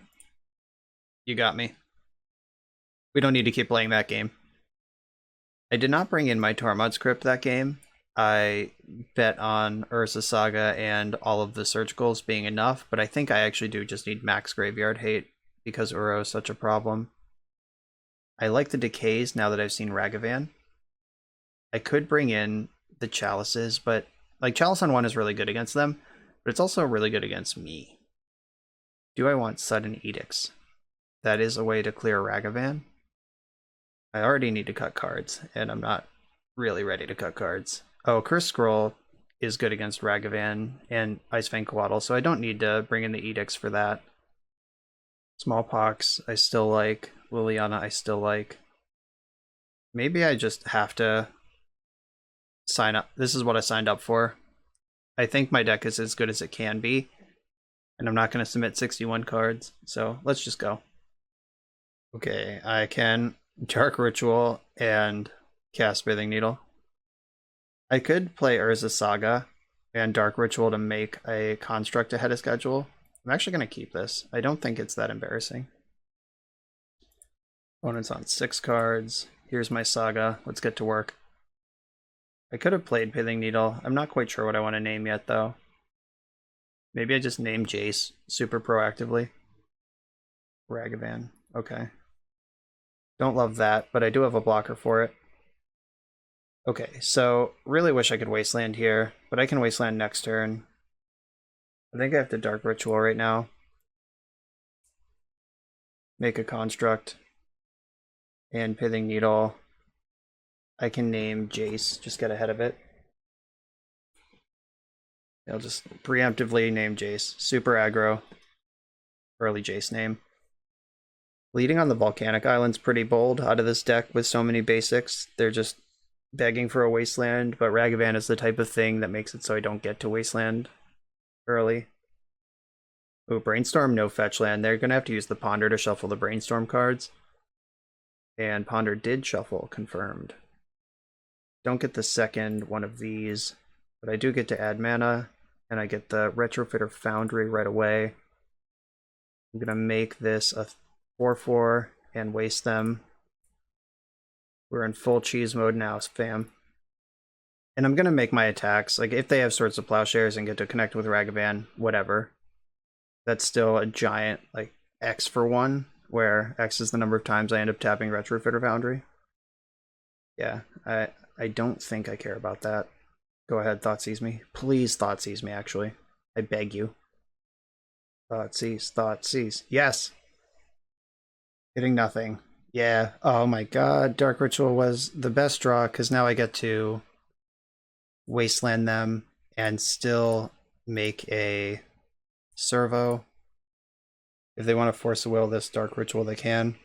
You got me. We don't need to keep playing that game. I did not bring in my Tormod script that game. I bet on Urza Saga and all of the surgicals being enough, but I think I actually do just need max graveyard hate because Uro is such a problem. I like the decays now that I've seen Ragavan. I could bring in the chalices, but like Chalice on 1 is really good against them, but it's also really good against me. Do I want Sudden Edicts? That is a way to clear Ragavan. I already need to cut cards, and I'm not really ready to cut cards. Oh, Curse Scroll is good against Ragavan and Icefang Coatl, so I don't need to bring in the Edicts for that. Smallpox, I still like. Liliana, I still like. Maybe I just have to sign up. This is what I signed up for. I think my deck is as good as it can be, and I'm not going to submit 61 cards, so let's just go. Okay, I can Dark Ritual and cast Breathing Needle. I could play Urza Saga and Dark Ritual to make a construct ahead of schedule. I'm actually going to keep this. I don't think it's that embarrassing. Opponent's on 6 cards. Here's my Saga. Let's get to work. I could have played Pithing Needle. I'm not quite sure what I want to name yet, though. Maybe I just name Jace super proactively. Ragavan. Okay. Don't love that, but I do have a blocker for it. Okay, so really wish I could Wasteland here, but I can Wasteland next turn. I think I have to Dark Ritual right now. Make a construct. And Pithing Needle. I can name Jace, just get ahead of it. I'll just preemptively name Jace. Super aggro. Early Jace name. Leading on the Volcanic Island's pretty bold out of this deck with so many basics. They're just begging for a Wasteland, but Ragavan is the type of thing that makes it so I don't get to Wasteland early. Ooh, Brainstorm, no fetch land. They're going to have to use the Ponder to shuffle the Brainstorm cards. And Ponder did shuffle, confirmed. Don't get the second one of these, but I do get to add mana, and I get the Retrofitter Foundry right away. I'm going to make this a 4/4 and waste them. We're in full cheese mode now, fam. And I'm going to make my attacks. Like, if they have Swords of Plowshares and get to connect with Ragavan, whatever. That's still a giant, like, X for 1, where X is the number of times I end up tapping Retrofitter Foundry. Yeah, I don't think I care about that. Go ahead, Thoughtseize me. Please Thoughtseize me, actually. I beg you. Thoughtseize, Thoughtseize. Yes! Hitting nothing. Yeah. Oh my god, Dark Ritual was the best draw, because now I get to Wasteland them and still make a servo. If they want to force a will this Dark Ritual, they can.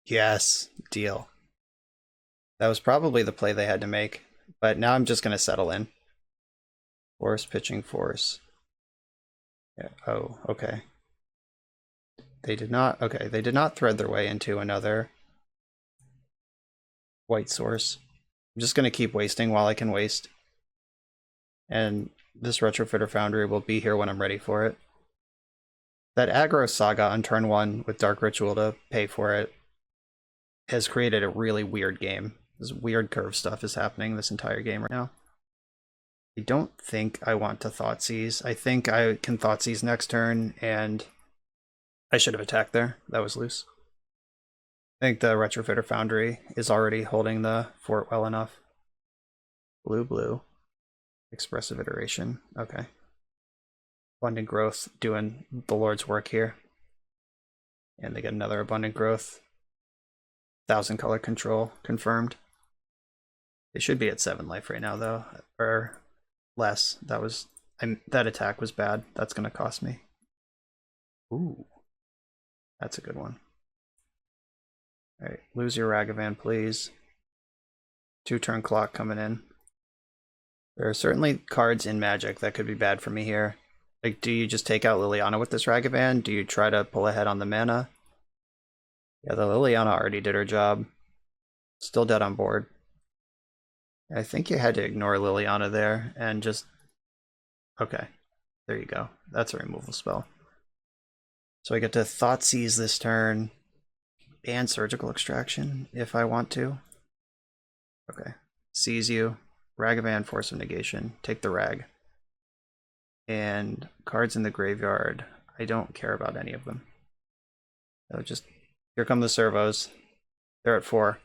Yes, deal. That was probably the play they had to make, but now I'm just going to settle in. Force, pitching, force. Yeah. Oh, okay. They did not, okay, they did not thread their way into another white source. I'm just going to keep wasting while I can waste. And this Retrofitter Foundry will be here when I'm ready for it. That aggro Saga on turn 1 with Dark Ritual to pay for it has created a really weird game. This weird curve stuff is happening this entire game right now. I don't think I want to Thoughtseize. I think I can Thoughtseize next turn, and I should have attacked there. That was loose. I think the Retrofitter Foundry is already holding the fort well enough. Blue. Expressive Iteration. Okay. Abundant Growth doing the Lord's work here. And they get another Abundant Growth. 1,000 color control confirmed. They should be at 7 life right now, though. Or less. That attack was bad. That's going to cost me. Ooh. That's a good one. Alright, lose your Ragavan, please. 2-turn clock coming in. There are certainly cards in Magic that could be bad for me here. Like, do you just take out Liliana with this Ragavan? Do you try to pull ahead on the mana? Yeah, the Liliana already did her job. Still dead on board. I think you had to ignore Liliana there and just... Okay, there you go. That's a removal spell. So I get to Thoughtseize this turn. And Surgical Extraction, if I want to. Okay. Seize you. Ragavan, Force of Negation. Take the Rag. And cards in the graveyard. I don't care about any of them. So just... Here come the servos. They're at 4.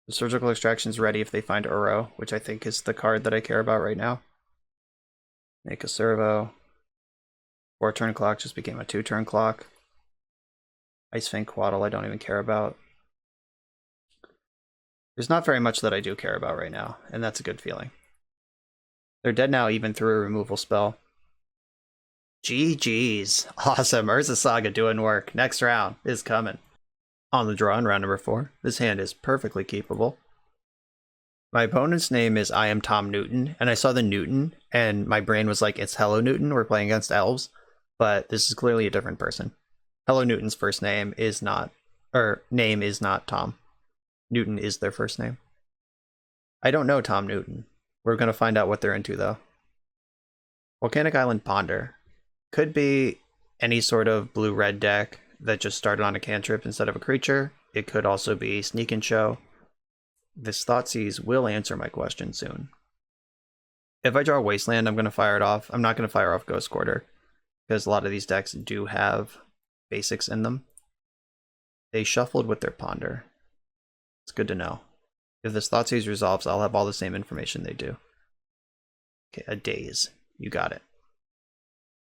The Surgical Extraction's ready if they find Uro, which I think is the card that I care about right now. Make a servo. 4-turn clock just became a 2-turn clock. Ice Fang Quaddle I don't even care about. There's not very much that I do care about right now, and that's a good feeling. They're dead now even through a removal spell. GG's. Awesome. Urza Saga doing work. Next round is coming. On the draw in round number 4, this hand is perfectly keepable. My opponent's name is I Am Tom Newton, and I saw the Newton, and my brain was like, it's Hello Newton, we're playing against elves, but this is clearly a different person. Hello Newton's first name is not, name is not Tom. Newton is their first name. I don't know Tom Newton. We're going to find out what they're into, though. Volcanic Island Ponder. Could be any sort of blue-red deck that just started on a cantrip instead of a creature. It could also be Sneak and Show. This Thoughtseize will answer my question soon. If I draw Wasteland, I'm going to fire it off. I'm not going to fire off Ghost Quarter, because a lot of these decks do have basics in them. They shuffled with their Ponder. It's good to know. If this Thoughtseize resolves, I'll have all the same information they do. Okay, a Daze. You got it.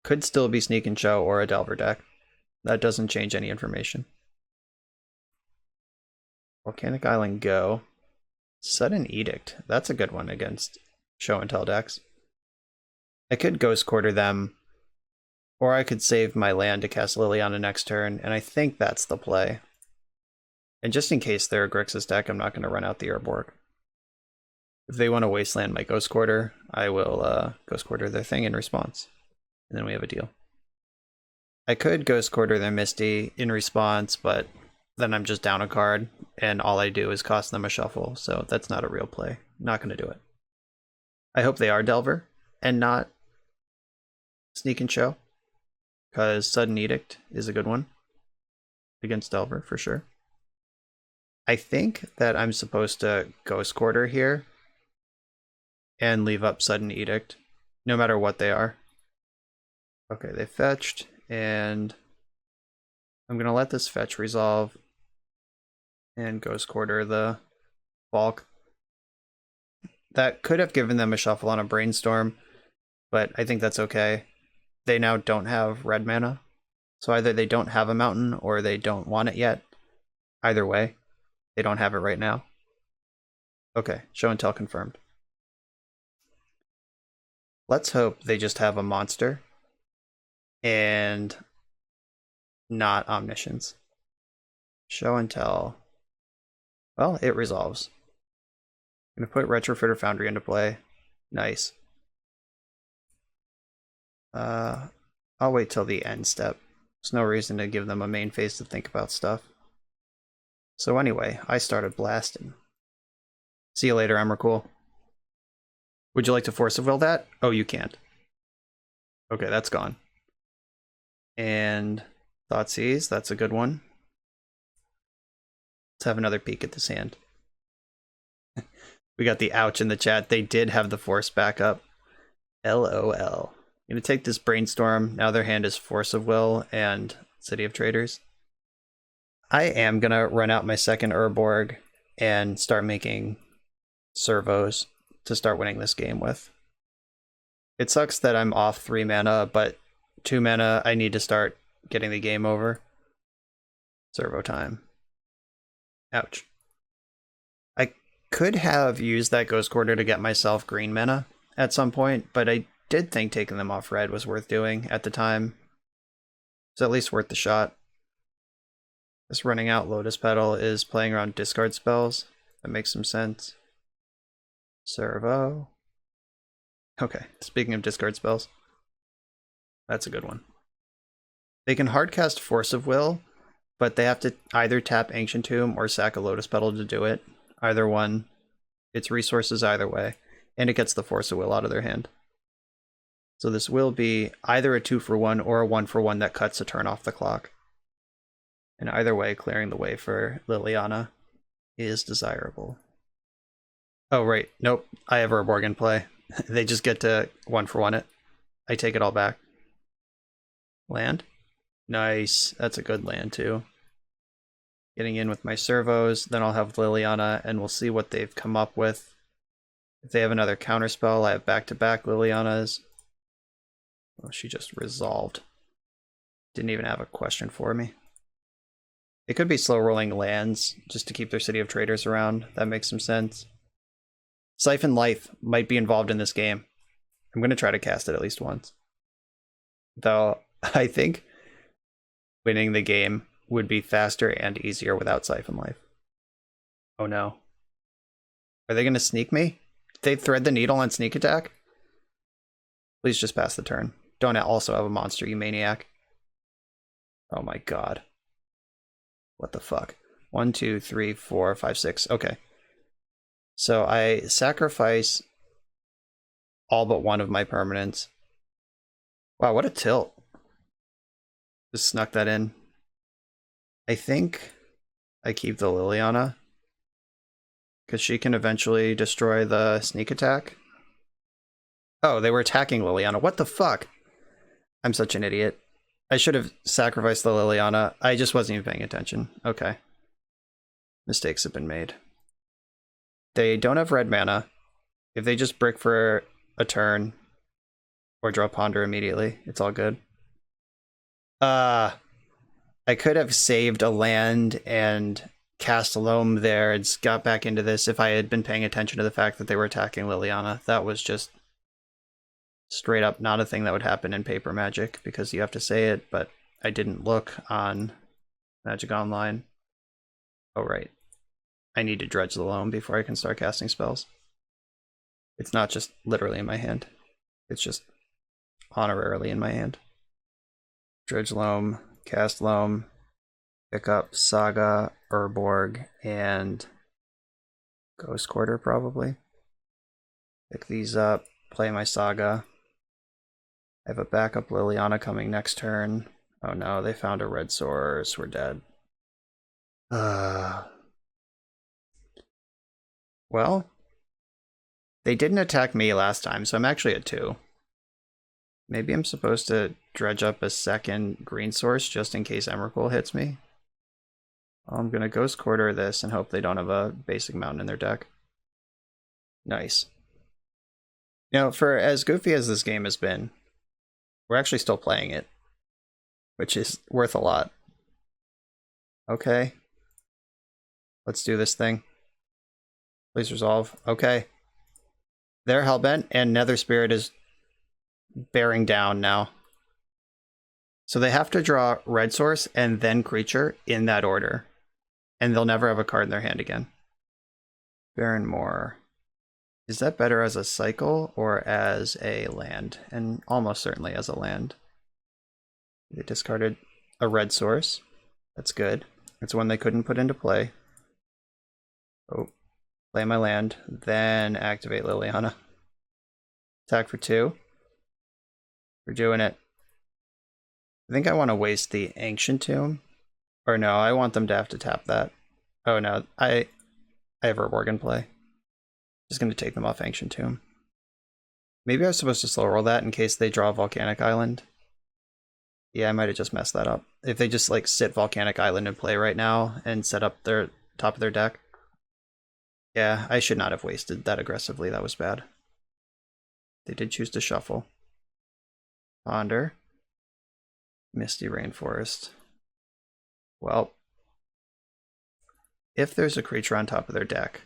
Could still be Sneak and Show or a Delver deck. That doesn't change any information. Volcanic Island Go. Sudden Edict. That's a good one against Show and Tell decks. I could Ghost Quarter them, or I could save my land to cast Liliana next turn, and I think that's the play. And just in case they're a Grixis deck, I'm not going to run out the Urborg. If they want to Wasteland my Ghost Quarter, I will Ghost Quarter their thing in response. And then we have a deal. I could Ghost Quarter their Misty in response, but then I'm just down a card, and all I do is cost them a shuffle, so that's not a real play. Not going to do it. I hope they are Delver, and not Sneak and Show, because Sudden Edict is a good one against Delver, for sure. I think that I'm supposed to Ghost Quarter here, and leave up Sudden Edict, no matter what they are. Okay, they fetched, and I'm going to let this fetch resolve and Ghost Quarter the Bulk. That could have given them a shuffle on a Brainstorm, but I think that's okay. They now don't have red mana, so either they don't have a mountain or they don't want it yet. Either way, they don't have it right now. Okay, Show and Tell confirmed. Let's hope they just have a monster and not Omniscience. Show and Tell. Well, it resolves. I'm going to put Retrofitter Foundry into play. Nice. I'll wait till the end step. There's no reason to give them a main phase to think about stuff. So anyway, I started blasting. See you later, Emrakul. Would you like to Force of Will that? Oh, you can't. Okay, that's gone. And Thoughtseize, that's a good one. Let's have another peek at this hand. We got the ouch in the chat. They did have the Force back up. LOL. I'm gonna take this Brainstorm. Now their hand is Force of Will and City of Traders. I am gonna run out my second Urborg and start making servos to start winning this game with. It sucks that I'm off 3 mana, but 2 mana I need to start getting the game over. Servo time. Ouch. I could have used that Ghost Quarter to get myself green mana at some point, but I did think taking them off red was worth doing at the time. It's at least worth the shot. This running out Lotus Petal is playing around discard spells. That makes some sense. Servo. Okay, speaking of discard spells, that's a good one. They can hardcast Force of Will, but they have to either tap Ancient Tomb or sack a Lotus Petal to do it. Either one. It's resources either way, and it gets the Force of Will out of their hand. So this will be either a 2-for-1 or a 1-for-1 that cuts a turn off the clock. And either way, clearing the way for Liliana is desirable. Oh, right. Nope. I have Urborg in play. They just get to 1-for-1 it. I take it all back. Land? Nice. That's a good land, too. Getting in with my servos. Then I'll have Liliana, and we'll see what they've come up with. If they have another counterspell, I have back-to-back Lilianas. Oh, she just resolved. Didn't even have a question for me. It could be slow rolling lands just to keep their City of Traders around. That makes some sense. Siphon Life might be involved in this game. I'm going to try to cast it at least once. Though I think winning the game would be faster and easier without Siphon Life. Oh no. Are they going to sneak me? Did they thread the needle on sneak attack? Please just pass the turn. Don't also have a monster, you maniac. Oh my god. What the fuck? 1, 2, 3, 4, 5, 6. Okay. So I sacrifice all but one of my permanents. Wow, what a tilt. Just snuck that in. I think I keep the Liliana, because she can eventually destroy the sneak attack. Oh, they were attacking Liliana. What the fuck? I'm such an idiot. I should have sacrificed the Liliana. I just wasn't even paying attention. Okay. Mistakes have been made. They don't have red mana. If they just brick for a turn or draw Ponder immediately, it's all good. I could have saved a land and cast Loam there and got back into this if I had been paying attention to the fact that they were attacking Liliana. That was just straight up not a thing that would happen in Paper Magic, because you have to say it, but I didn't look on Magic Online. Oh, right. I need to dredge the Loam before I can start casting spells. It's not just literally in my hand. It's just honorarily in my hand. Dredge Loam, cast Loam, pick up Saga, Urborg, and Ghost Quarter probably. Pick these up, play my Saga. I have a backup Liliana coming next turn. Oh no, they found a red source. We're dead. Well, they didn't attack me last time, so I'm actually at 2. Maybe I'm supposed to dredge up a second green source just in case Emrakul hits me. I'm gonna Ghost Quarter this and hope they don't have a basic mountain in their deck. Nice. Now, for as goofy as this game has been, we're actually still playing it, which is worth a lot. Okay. Let's do this thing. Please resolve. Okay. They're hellbent, and Nether Spirit is bearing down now. So they have to draw red source and then creature in that order. And they'll never have a card in their hand again. Baron Moor. Is that better as a cycle or as a land? And almost certainly as a land. They discarded a red source. That's good. It's one they couldn't put into play. Oh. Play my land, then activate Liliana. Attack for 2. We're doing it. I think I want to waste the Ancient Tomb. Or no, I want them to have to tap that. Oh no, I have Reborg in play. Just going to take them off Ancient Tomb. Maybe I was supposed to slow roll that in case they draw Volcanic Island. Yeah, I might have just messed that up. If they just like sit Volcanic Island in play right now and set up their top of their deck. Yeah, I should not have wasted that aggressively. That was bad. They did choose to shuffle. Ponder. Misty Rainforest. Well, if there's a creature on top of their deck,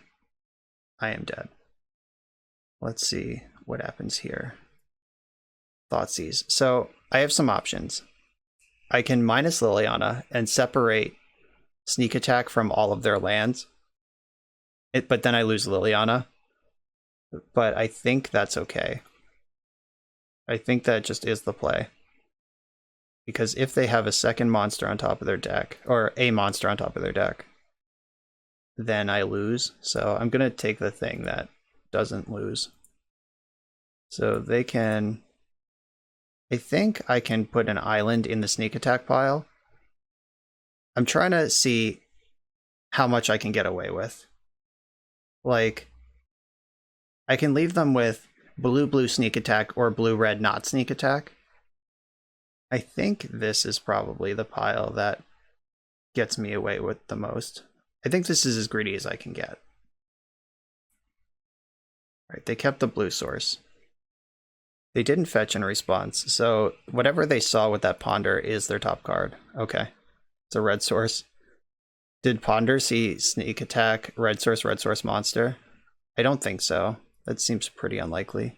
I am dead. Let's see what happens here. Thoughtseize. So I have some options. I can minus Liliana and separate Sneak Attack from all of their lands. But then I lose Liliana. But I think that's okay. I think that just is the play. Because if they have a second monster on top of their deck, or a monster on top of their deck, then I lose. So I'm going to take the thing that doesn't lose. So they can... I think I can put an island in the sneak attack pile. I'm trying to see how much I can get away with. Like, I can leave them with blue-blue sneak attack or blue-red not sneak attack. I think this is probably the pile that gets me away with the most. I think this is as greedy as I can get. All right, they kept the blue source. They didn't fetch in response, so whatever they saw with that Ponder is their top card. Okay, it's a red source. Did Ponder see sneak attack, red source monster? I don't think so. That seems pretty unlikely.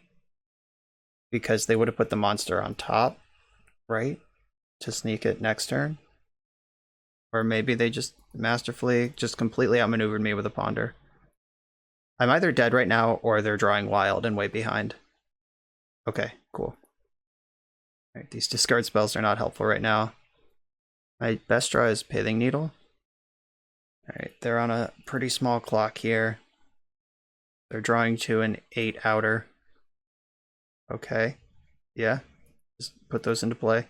Because they would have put the monster on top, right? To sneak it next turn. Or maybe they just masterfully, just completely outmaneuvered me with a Ponder. I'm either dead right now, or they're drawing wild and way behind. Okay, cool. Alright, these discard spells are not helpful right now. My best draw is Pithing Needle. Alright, they're on a pretty small clock here. They're drawing to an 8 outer. Okay. Yeah. Just put those into play.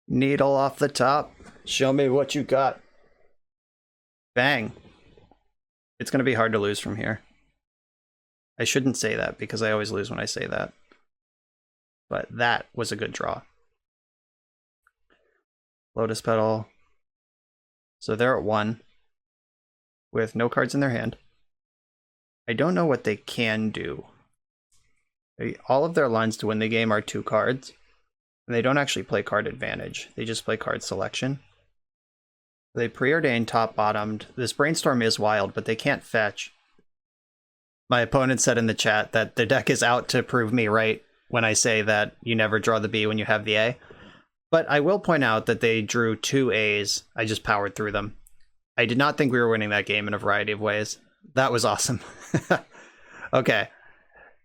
Needle off the top. Show me what you got. Bang. It's going to be hard to lose from here. I shouldn't say that because I always lose when I say that. But that was a good draw. Lotus Petal. So they're at 1 with no cards in their hand. I don't know what they can do. All of their lines to win the game are 2 cards. And they don't actually play card advantage. They just play card selection. They preordained top-bottomed. This Brainstorm is wild, but they can't fetch. My opponent said in the chat that the deck is out to prove me right when I say that you never draw the B when you have the A. But I will point out that they drew 2 A's. I just powered through them. I did not think we were winning that game in a variety of ways. That was awesome. Okay.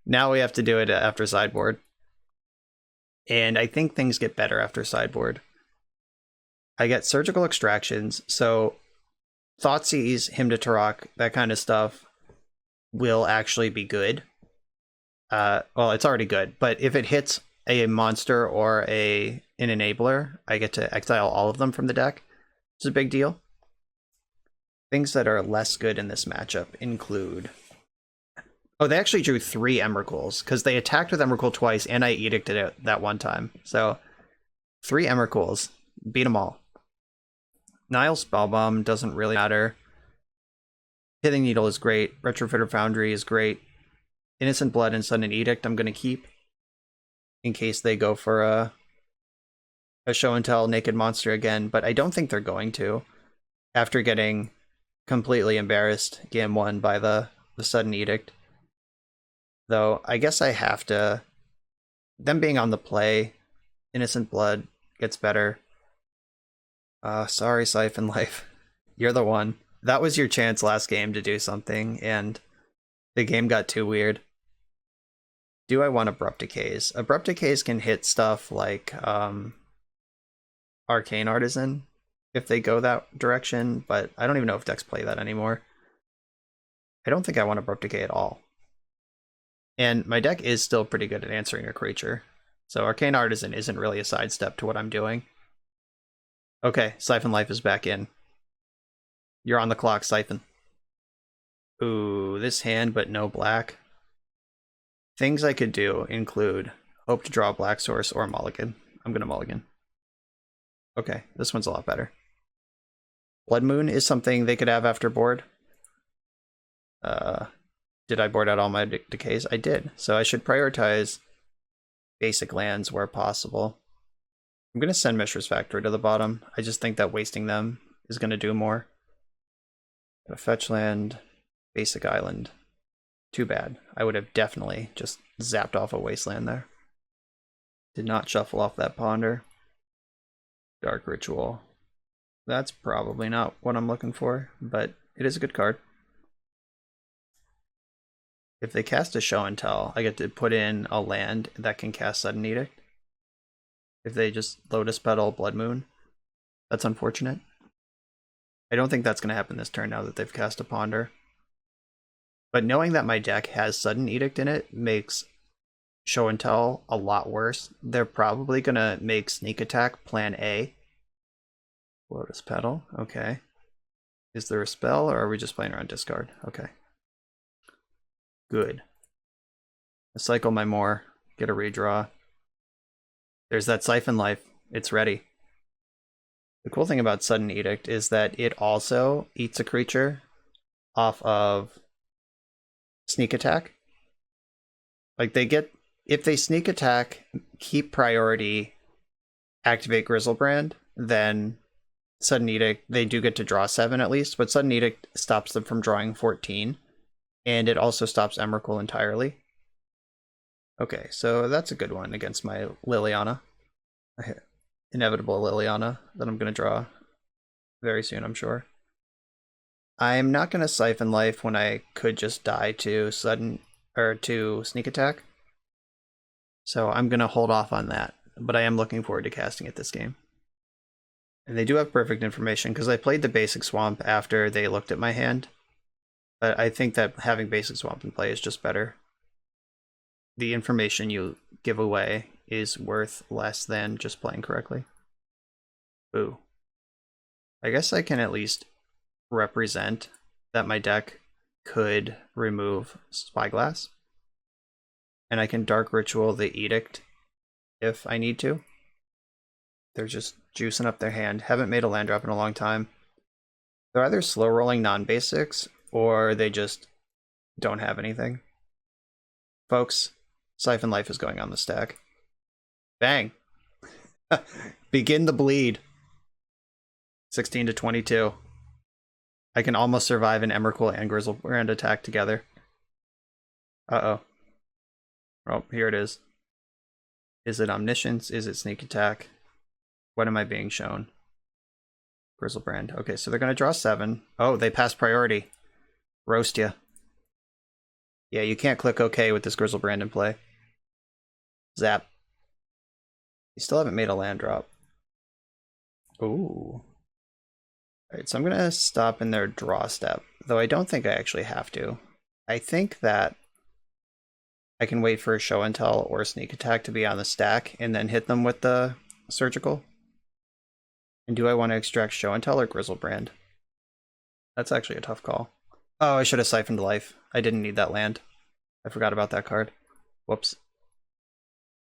Now we have to do it after sideboard. And I think things get better after sideboard. I get Surgical Extractions, so Thoughtseize, Hymn to Tarok, that kind of stuff will actually be good. Well, it's already good, but if it hits a monster or an enabler, I get to exile all of them from the deck. It's a big deal. Things that are less good in this matchup include... Oh, they actually drew 3 Emrakuls, because they attacked with Emrakul twice, and I edicted it that one time. So, 3 Emrakuls. Beat them all. Nile Spellbomb doesn't really matter. Pithing Needle is great. Retrofitter Foundry is great. Innocent Blood and Sudden Edict I'm going to keep. In case they go for a show and tell Naked Monster again. But I don't think they're going to. After getting completely embarrassed game 1 by the Sudden Edict. Though, I guess I have to... Them being on the play, Innocent Blood gets better. Sorry, Siphon Life. You're the one. That was your chance last game to do something, and the game got too weird. Do I want Abrupt Decays? Abrupt Decays can hit stuff like Arcane Artisan. if they go that direction, but I don't even know if decks play that anymore. I don't think I want Abrupt Decay at all. And my deck is still pretty good at answering a creature. So Arcane Artisan isn't really a sidestep to what I'm doing. Okay, Siphon Life is back in. You're on the clock, Siphon. Ooh, this hand, but no black. Things I could do include hope to draw a black source or mulligan. I'm going to mulligan. Okay, this one's a lot better. Blood Moon is something they could have after board. Did I board out all my decays? I did. So I should prioritize basic lands where possible. I'm going to send Mishra's Factory to the bottom. I just think that wasting them is going to do more. Got a fetch land, basic island. Too bad. I would have definitely just zapped off a wasteland there. Did not shuffle off that ponder. Dark Ritual. That's probably not what I'm looking for, but it is a good card. If they cast a Show and Tell, I get to put in a land that can cast Sudden Edict. If they just Lotus Petal Blood Moon, that's unfortunate. I don't think that's going to happen this turn now that they've cast a Ponder. But knowing that my deck has Sudden Edict in it makes Show and Tell a lot worse. They're probably going to make Sneak Attack plan A. Lotus Petal, okay. Is there a spell, or are we just playing around discard? Okay. Good. I cycle my Moor, get a redraw. There's that Siphon Life. It's ready. The cool thing about Sudden Edict is that it also eats a creature off of Sneak Attack. Like they get, if they Sneak Attack, keep priority, activate Grizzlebrand, then Sudden Edict, they do get to draw 7 at least, but Sudden Edict stops them from drawing 14. And it also stops Emrakul entirely. Okay, so that's a good one against my Liliana. Inevitable Liliana that I'm going to draw very soon, I'm sure. I'm not going to Siphon Life when I could just die to to Sneak Attack. So I'm going to hold off on that, but I am looking forward to casting it this game. And they do have perfect information because I played the basic swamp after they looked at my hand. But I think that having basic swamp in play is just better. The information you give away is worth less than just playing correctly. Ooh. I guess I can at least represent that my deck could remove Spyglass. And I can Dark Ritual the Edict if I need to. They're just juicing up their hand. Haven't made a land drop in a long time. They're either slow rolling non-basics or they just don't have anything. Folks, Siphon Life is going on the stack. Bang! Begin the bleed. 16 to 22. I can almost survive an Emrakul and Grizzlebrand attack together. Uh-oh. Oh, here it is. Is it Omniscience? Is it Sneak Attack? What am I being shown? Grizzlebrand. Okay, so they're going to draw 7. Oh, they passed priority. Roast ya. Yeah, you can't click OK with this Grizzlebrand in play. Zap. You still haven't made a land drop. Ooh. Alright, so I'm going to stop in their draw step, though I don't think I actually have to. I think that I can wait for a Show and Tell or a Sneak Attack to be on the stack and then hit them with the Surgical. And do I want to extract Show and Tell or Grizzlebrand? That's actually a tough call. Oh, I should have Siphoned Life. I didn't need that land. I forgot about that card. Whoops.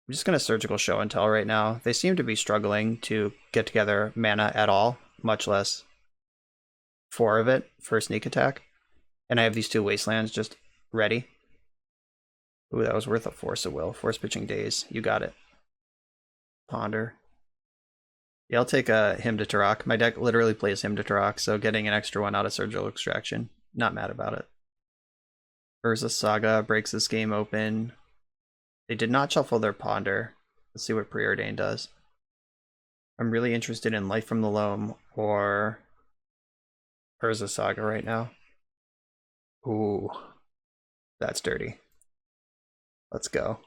I'm just going to Surgical Show and Tell right now. They seem to be struggling to get together mana at all, much less 4 of it for Sneak Attack. And I have these 2 Wastelands just ready. Ooh, that was worth a Force of Will. Force Pitching Daze. You got it. Ponder. Yeah, I'll take Hymn to Tarak. My deck literally plays Hymn to Tarak, so getting an extra one out of Surgical Extraction. Not mad about it. Urza Saga breaks this game open. They did not shuffle their Ponder. Let's see what Preordain does. I'm really interested in Life from the Loam or Urza Saga right now. Ooh, that's dirty. Let's go.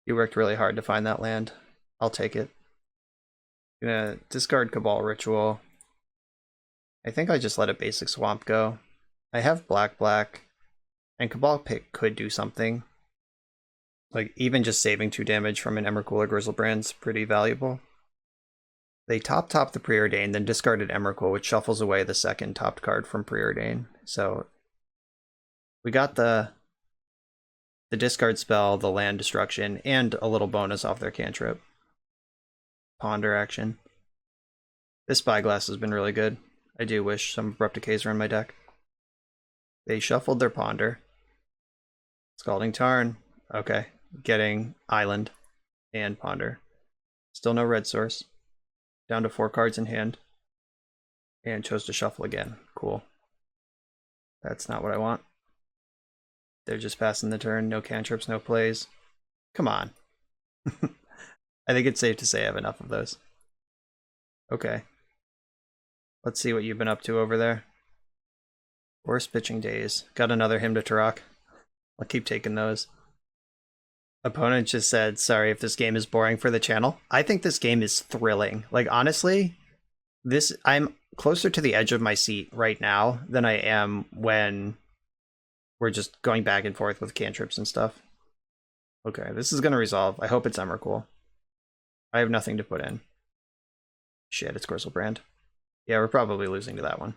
You worked really hard to find that land. I'll take it. Gonna discard Cabal Ritual. I think I just let a basic swamp go. I have black, and Cabal Pick could do something. Like, even just saving 2 damage from an Emrakul or Grizzlebrand's pretty valuable. They top the Preordain, then discarded Emrakul, which shuffles away the second topped card from Preordain. So we got the discard spell, the land destruction, and a little bonus off their cantrip. Ponder action. This Spyglass has been really good. I do wish some Abrupt Decays were in my deck. They shuffled their Ponder. Scalding Tarn. Okay. Getting Island and Ponder. Still no red source. Down to 4 cards in hand. And chose to shuffle again. Cool. That's not what I want. They're just passing the turn. No cantrips, no plays. Come on. I think it's safe to say I have enough of those. Okay. Let's see what you've been up to over there. Worst pitching days. Got another Hymn to Turok. I'll keep taking those. Opponent just said, sorry if this game is boring for the channel. I think this game is thrilling. Like, honestly, I'm closer to the edge of my seat right now than I am when we're just going back and forth with cantrips and stuff. Okay, this is going to resolve. I hope it's Emrakul. I have nothing to put in. Shit, it's Grizzlebrand. Yeah, we're probably losing to that one.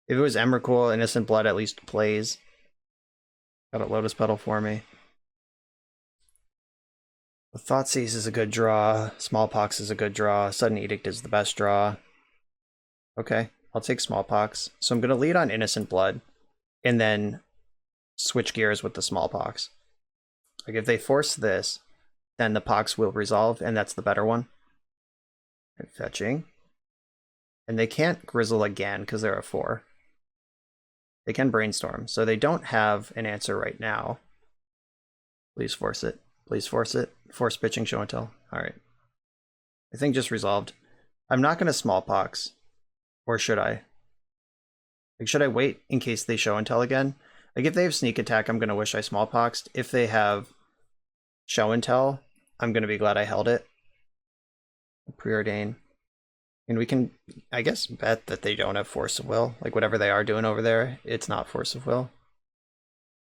If it was Emrakul, Innocent Blood at least plays. Got a Lotus Petal for me. Thoughtseize is a good draw. Smallpox is a good draw. Sudden Edict is the best draw. Okay, I'll take Smallpox. So I'm going to lead on Innocent Blood, and then switch gears with the Smallpox. Like, if they force this, then the Pox will resolve, and that's the better one. And fetching. And they can't Grizzle again, because they're a 4. They can Brainstorm, so they don't have an answer right now. Please force it. Please force it. Force pitching, show and tell. Alright. I think just resolved. I'm not going to Smallpox. Or should I? Like, should I wait in case they show and tell again? Like, if they have Sneak Attack, I'm going to wish I Smallpoxed. If they have show and tell, I'm going to be glad I held it. Preordain. And we can, I guess, bet that they don't have Force of Will. Like, whatever they are doing over there, it's not Force of Will.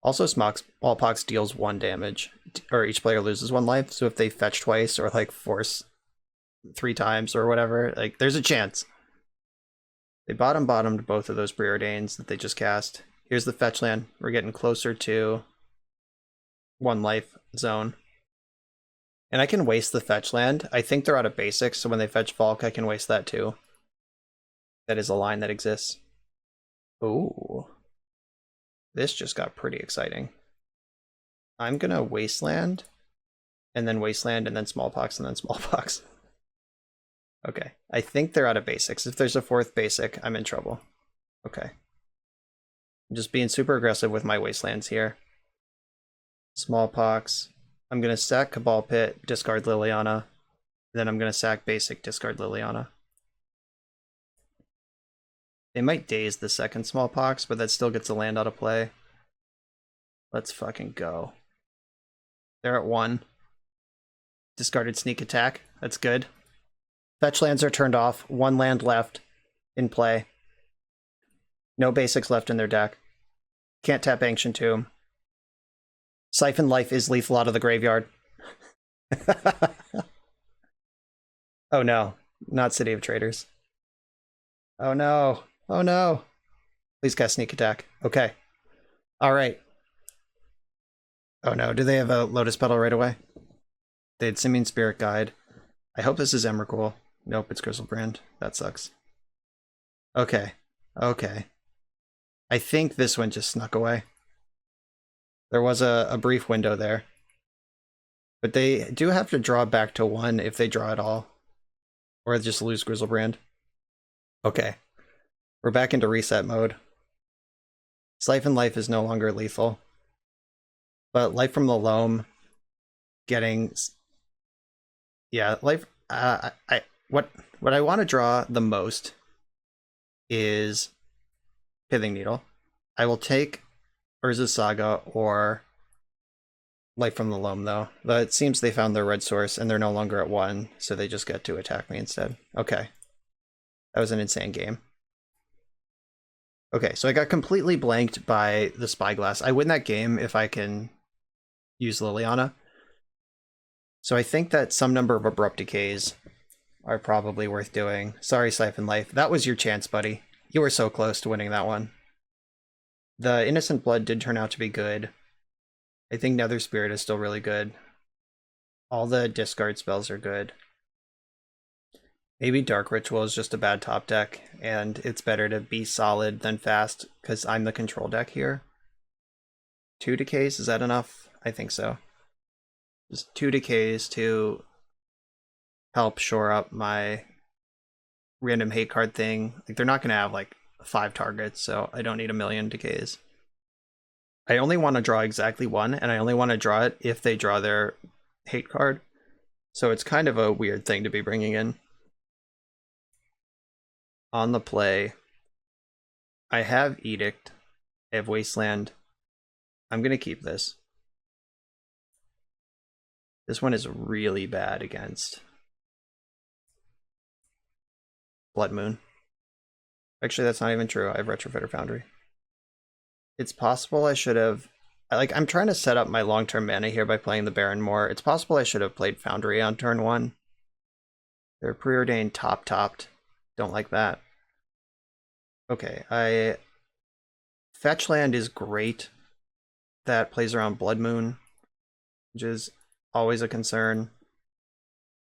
Also, Smallpox deals 1 damage, or each player loses 1 life, so if they fetch twice, or, like, force 3 times, or whatever, like, there's a chance. They bottomed both of those Preordains that they just cast. Here's the fetch land. We're getting closer to 1 life zone. And I can waste the fetch land. I think they're out of basics, so when they fetch Valk, I can waste that too. That is a line that exists. Ooh. This just got pretty exciting. I'm gonna Wasteland, and then Wasteland, and then Smallpox, and then Smallpox. Okay, I think they're out of basics. If there's a 4th basic, I'm in trouble. Okay. I'm just being super aggressive with my Wastelands here. Smallpox. I'm gonna sack Cabal Pit, discard Liliana. Then I'm gonna sack basic, discard Liliana. They might daze the second Smallpox, but that still gets a land out of play. Let's fucking go. They're at 1. Discarded Sneak Attack. That's good. Fetch lands are turned off. 1 land left in play. No basics left in their deck. Can't tap Ancient Tomb. Siphon Life is lethal out of the graveyard. Oh no. Not City of Traders. Oh no. Oh no. Please cast Sneak Attack. Okay. Alright. Oh no. Do they have a Lotus Petal right away? They had Simian Spirit Guide. I hope this is Emrakul. Nope, it's Grizzlebrand. That sucks. Okay. Okay. I think this one just snuck away. There was a brief window there. But they do have to draw back to 1 if they draw at all. Or just lose Grizzlebrand. Okay. We're back into reset mode. Siphon Life is no longer lethal. But Life from the Loam getting... Yeah, Life... What I want to draw the most is Pithing Needle. I will take Urza Saga or Life from the Loam, though. But it seems they found their red source, and they're no longer at 1, so they just get to attack me instead. Okay. That was an insane game. Okay, so I got completely blanked by the Spyglass. I win that game if I can use Liliana. So I think that some number of Abrupt Decays are probably worth doing. Sorry, Siphon Life. That was your chance, buddy. You were so close to winning that one. The Innocent Blood did turn out to be good. I think Nether Spirit is still really good. All the discard spells are good. Maybe Dark Ritual is just a bad top deck, and it's better to be solid than fast, because I'm the control deck here. 2 Decays, is that enough? I think so. Just 2 Decays to help shore up my random hate card thing. Like, they're not going to have, like, 5 targets, so I don't need a million Decays. I only want to draw exactly 1, and I only want to draw it if they draw their hate card. So it's kind of a weird thing to be bringing in. On the play, I have Edict, I have Wasteland. I'm going to keep this. This one is really bad against Blood Moon. Actually, that's not even true. I have Retrofitter Foundry. It's possible I should have... I'm trying to set up my long-term mana here by playing the Baron more. It's possible I should have played Foundry on turn 1. They're preordained top-topped. Don't like that. Okay, Fetch Land is great. That plays around Blood Moon, which is always a concern.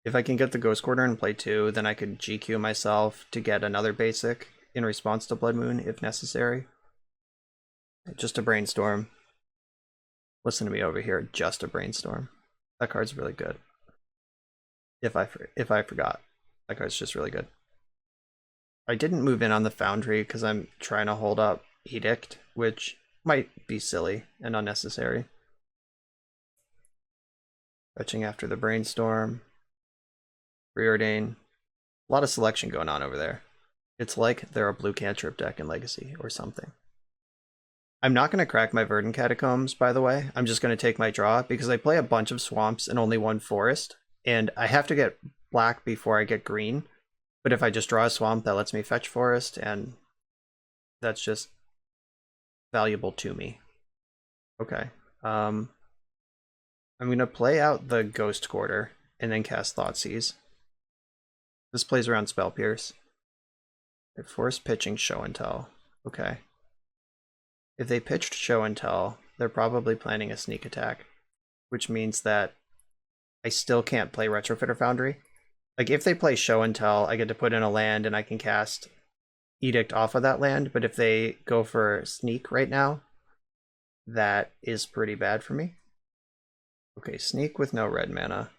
If I can get the Ghost Quarter and play 2, then I could GQ myself to get another basic in response to Blood Moon if necessary. Just a Brainstorm. Listen to me over here, just a Brainstorm. That card's really good. If I forgot, that card's just really good. I didn't move in on the Foundry because I'm trying to hold up Edict, which might be silly and unnecessary. Fetching after the Brainstorm. Preordain. A lot of selection going on over there. It's like they're a blue cantrip deck in Legacy or something. I'm not going to crack my Verdant Catacombs, by the way. I'm just going to take my draw because I play a bunch of swamps and only 1 forest. And I have to get black before I get green. But if I just draw a swamp, that lets me fetch forest, and that's just valuable to me. Okay. I'm going to play out the Ghost Quarter and then cast Thoughtseize. This plays around Spell Pierce. Force pitching Show and Tell. Okay. If they pitched Show and Tell, they're probably planning a sneak attack, which means that I still can't play Retrofitter Foundry. Like, if they play Show and Tell, I get to put in a land and I can cast Edict off of that land, but if they go for Sneak right now, that is pretty bad for me. Okay, Sneak with no red mana.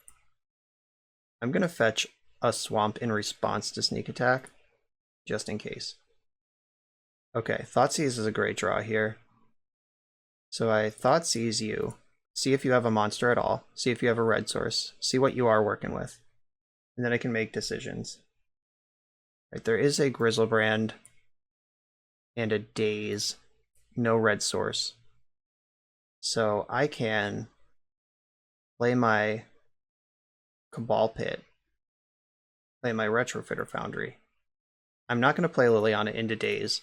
I'm going to fetch a Swamp in response to Sneak Attack, just in case. Okay, Thoughtseize is a great draw here. So I Thoughtseize you, see if you have a monster at all, see if you have a red source, see what you are working with. And then I can make decisions. Right, there is a Grizzlebrand and a Daze, no red source. So I can play my Cabal Pit, play my Retrofitter Foundry. I'm not going to play Liliana into Daze.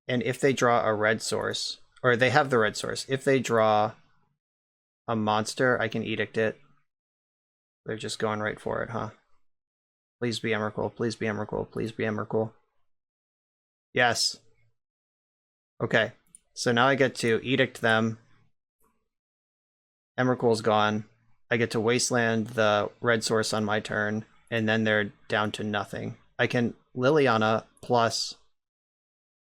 And if they draw a red source, or they have the red source, if they draw a monster, I can Edict it. They're just going right for it, huh? Please be Emrakul, please be Emrakul, please be Emrakul. Yes. Okay, so now I get to Edict them. Emrakul's gone. I get to Wasteland the red source on my turn, and then they're down to nothing. I can Liliana plus...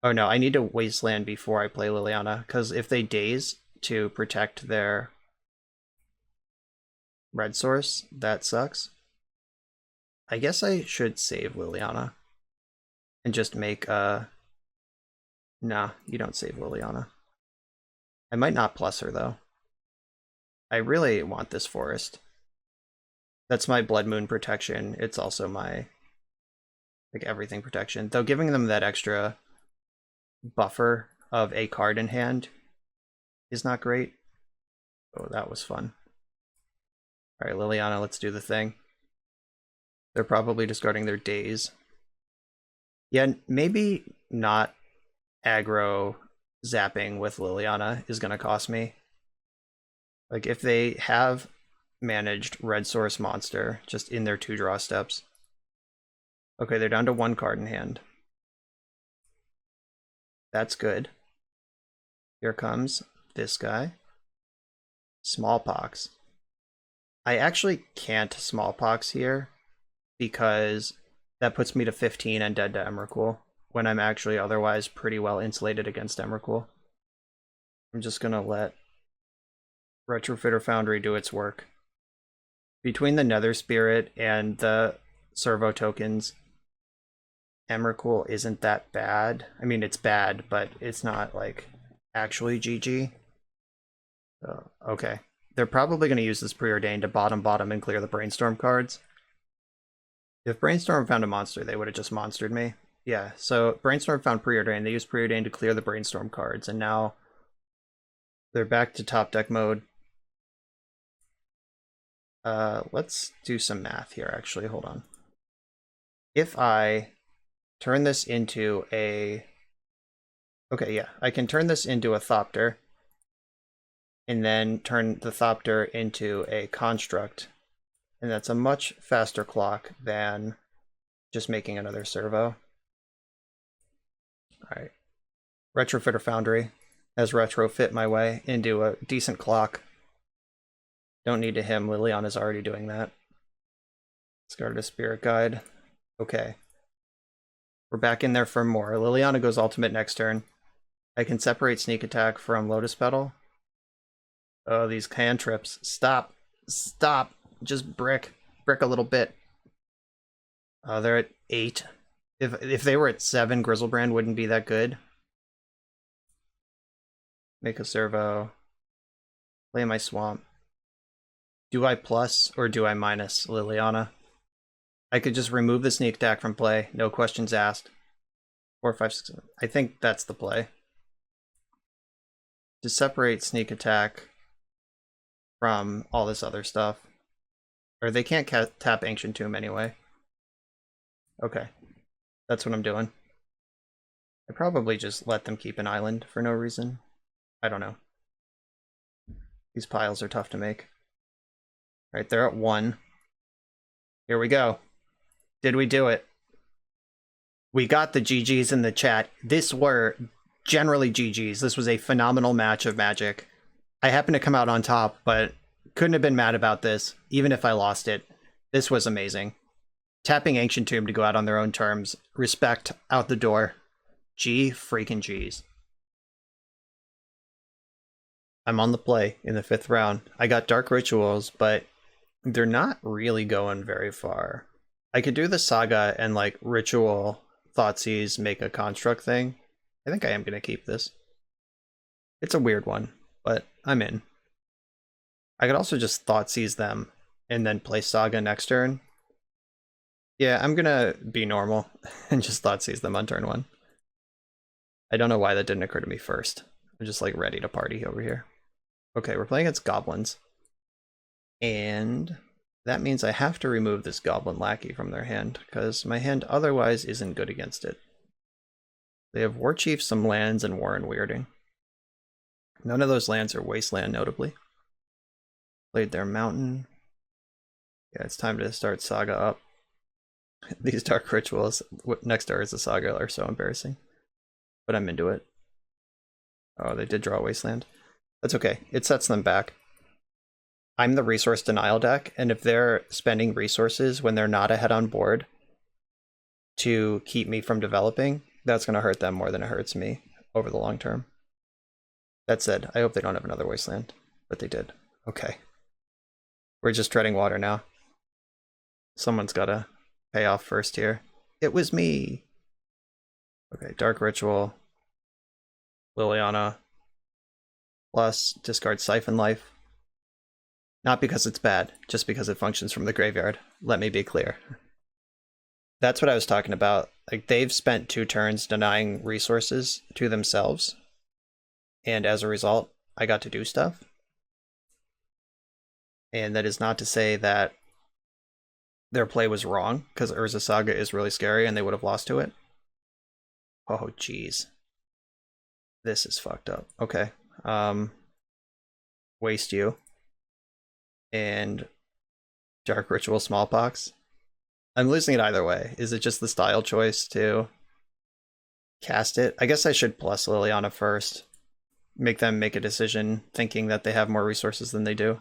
Oh no, I need to Wasteland before I play Liliana, because if they Daze to protect their red source, that sucks. I guess I should save Liliana and just make a... Nah, you don't save Liliana. I might not plus her, though. I really want this forest. That's my Blood Moon protection. It's also my, like, everything protection. Though giving them that extra buffer of a card in hand is not great. Oh, that was fun. Alright, Liliana, let's do the thing. They're probably discarding their days. Yeah, maybe not aggro zapping with Liliana is going to cost me. Like, if they have managed red source monster just in their 2 draw steps. Okay, they're down to 1 card in hand. That's good. Here comes this guy. Smallpox. I actually can't Smallpox here because that puts me to 15 and dead to Emrakul when I'm actually otherwise pretty well insulated against Emrakul. I'm just going to let Retrofitter Foundry do its work. Between the Nether Spirit and the servo tokens, Emrakul isn't that bad. I mean, it's bad, but it's not like actually GG. Okay. They're probably going to use this Preordained to bottom and clear the Brainstorm cards. If Brainstorm found a monster, they would have just monstered me. Yeah, so Brainstorm found Preordained. They used Preordained to clear the Brainstorm cards, and now they're back to top deck mode. Let's do some math here, actually. Hold on. If I turn this into a... Okay, yeah, I can turn this into a Thopter, and then turn the Thopter into a Construct, and that's a much faster clock than just making another servo. Alright. Retrofitter Foundry has retrofit my way into a decent clock. Don't need to him. Liliana's already doing that. Discarded a Spirit Guide. Okay. We're back in there for more. Liliana goes ultimate next turn. I can separate Sneak Attack from Lotus Petal. Oh, these cantrips. Stop. Stop. Just brick. Brick a little bit. Oh, they're at 8. If they were at 7, Grizzlebrand wouldn't be that good. Make a servo. Play my swamp. Do I plus or do I minus Liliana? I could just remove the sneak attack from play. No questions asked. 4, 5, 6, 7. I think that's the play. To separate sneak attack from all this other stuff. Or they can't tap Ancient Tomb anyway. Okay. That's what I'm doing. I probably just let them keep an island for no reason. I don't know. These piles are tough to make. Right, they're at 1. Here we go. Did we do it? We got the GGs in the chat. This were generally GGs. This was a phenomenal match of Magic. I happened to come out on top, but couldn't have been mad about this, even if I lost it. This was amazing. Tapping Ancient Tomb to go out on their own terms. Respect out the door. G freaking G's. I'm on the play in the 5th round. I got Dark Rituals, but they're not really going very far. I could do the Saga and like Ritual Thoughtseize make a construct thing. I think I am going to keep this. It's a weird one, but I'm in. I could also just Thoughtseize them and then play Saga next turn. Yeah, I'm going to be normal and just Thoughtseize them on turn 1. I don't know why that didn't occur to me first. I'm just like ready to party over here. Okay, we're playing against goblins. And that means I have to remove this Goblin Lackey from their hand, because my hand otherwise isn't good against it. They have War Chief, some lands, and Warren Weirding. None of those lands are Wasteland, notably. Played their Mountain. Yeah, it's time to start Saga up. These Dark Rituals next to Urza Saga are so embarrassing. But I'm into it. Oh, they did draw Wasteland. That's okay. It sets them back. I'm the resource denial deck, and if they're spending resources when they're not ahead on board to keep me from developing, that's going to hurt them more than it hurts me over the long term. That said, I hope they don't have another Wasteland, but they did. Okay. We're just treading water now. Someone's got to pay off first here. It was me! Okay, Dark Ritual. Liliana. Plus, discard Siphon Life. Not because it's bad, just because it functions from the graveyard. Let me be clear. That's what I was talking about. Like, they've spent 2 turns denying resources to themselves, and as a result, I got to do stuff. And that is not to say that their play was wrong, because Urza Saga is really scary and they would have lost to it. Oh, jeez. This is fucked up. Okay. Waste you. And Dark Ritual Smallpox. I'm losing it either way. Is it just the style choice to cast it? I guess I should plus Liliana first. Make them make a decision thinking that they have more resources than they do.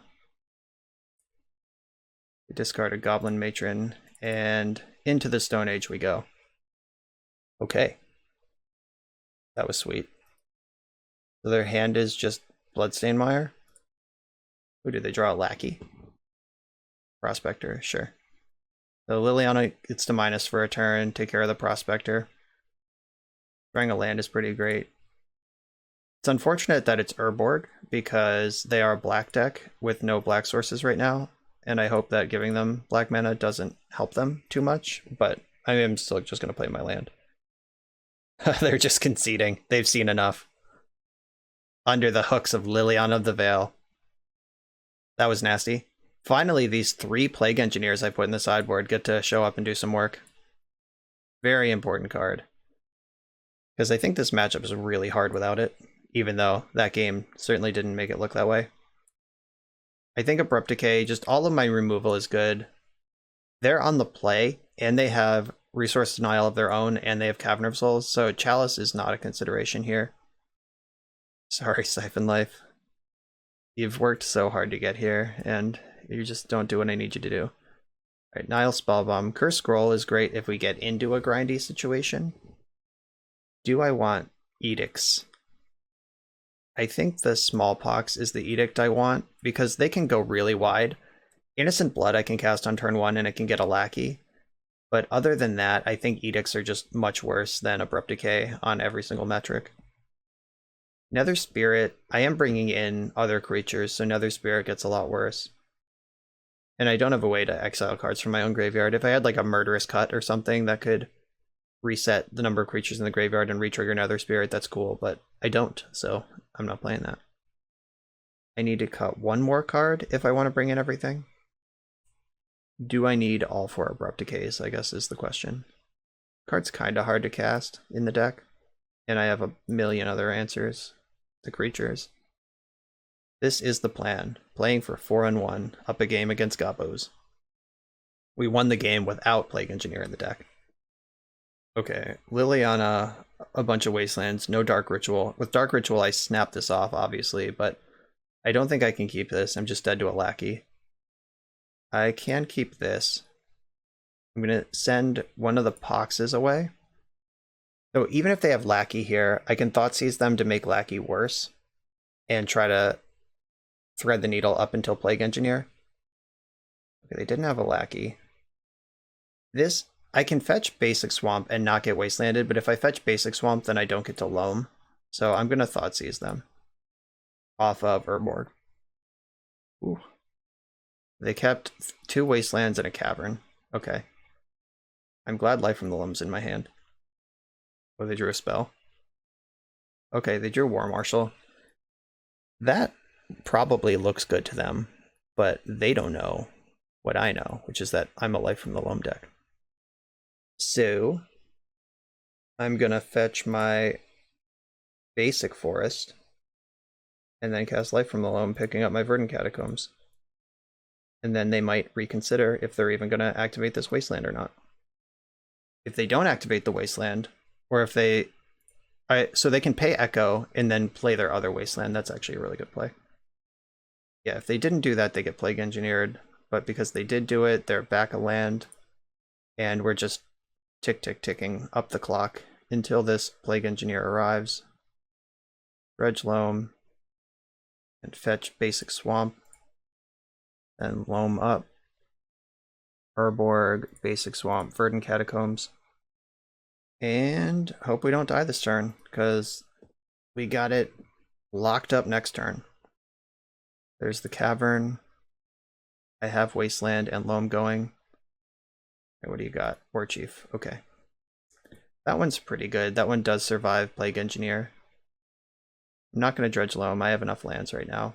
Discard a Goblin Matron, and into the Stone Age we go. Okay. That was sweet. So their hand is just Bloodstained Mire. Who did they draw? A Lackey? Prospector, sure. So Liliana gets to minus for a turn, take care of the Prospector. Drawing a land is pretty great. It's unfortunate that it's Urborg, because they are a black deck with no black sources right now, and I hope that giving them black mana doesn't help them too much, but I am still just going to play my land. They're just conceding. They've seen enough. Under the hooks of Liliana of the Veil. That was nasty. Finally, these 3 Plague Engineers I put in the sideboard get to show up and do some work. Very important card. Because I think this matchup is really hard without it, even though that game certainly didn't make it look that way. I think Abrupt Decay, just all of my removal is good. They're on the play, and they have Resource Denial of their own, and they have Cavern of Souls, so Chalice is not a consideration here. Sorry, Siphon Life. You've worked so hard to get here, and you just don't do what I need you to do. Alright, Nile Spellbomb. Curse Scroll is great if we get into a grindy situation. Do I want Edicts? I think the Smallpox is the Edict I want, because they can go really wide. Innocent Blood I can cast on turn 1 and it can get a Lackey. But other than that, I think Edicts are just much worse than Abrupt Decay on every single metric. Nether Spirit, I am bringing in other creatures, so Nether Spirit gets a lot worse. And I don't have a way to exile cards from my own graveyard. If I had like a Murderous Cut or something that could reset the number of creatures in the graveyard and retrigger Nether Spirit, that's cool, but I don't, so I'm not playing that. I need to cut 1 more card if I want to bring in everything. Do I need all 4 Abrupt Decays, I guess is the question. Card's kinda hard to cast in the deck, and I have a million other answers to creatures. This is the plan, playing for 4-1, up a game against Gabos. We won the game without Plague Engineer in the deck. Okay, Liliana, a bunch of Wastelands, no Dark Ritual. With Dark Ritual I snap this off, obviously, but I don't think I can keep this. I'm just dead to a Lackey. I can keep this. I'm going to send one of the Poxes away. So even if they have Lackey here, I can Thoughtseize them to make Lackey worse and try to thread the needle up until Plague Engineer. Okay, they didn't have a Lackey. This, I can fetch Basic Swamp and not get Wastelanded, but if I fetch Basic Swamp, then I don't get to Loam. So I'm going to Thoughtseize them off of Urborg. Ooh. They kept 2 Wastelands and a Cavern. Okay. I'm glad Life from the Loam's in my hand. Oh, they drew a spell. Okay, they drew War Marshal. That probably looks good to them, but they don't know what I know, which is that I'm a Life from the Loam deck. So, I'm gonna fetch my basic forest, and then cast Life from the Loam, picking up my Verdant Catacombs. And then they might reconsider if they're even gonna activate this Wasteland or not. If they don't activate the Wasteland, or if they... so they can pay Echo and then play their other Wasteland. That's actually a really good play. Yeah, if they didn't do that, they get Plague Engineered. But because they did do it, they're back a land. And we're just ticking up the clock until this Plague Engineer arrives. Dredge Loam. And fetch Basic Swamp. And Loam up. Urborg, Basic Swamp, Verdant Catacombs. And hope we don't die this turn, because we got it locked up next turn. There's the Cavern. I have Wasteland and Loam going. Okay, what do you got? War Chief. Okay. That one's pretty good. That one does survive Plague Engineer. I'm not going to Dredge Loam. I have enough lands right now.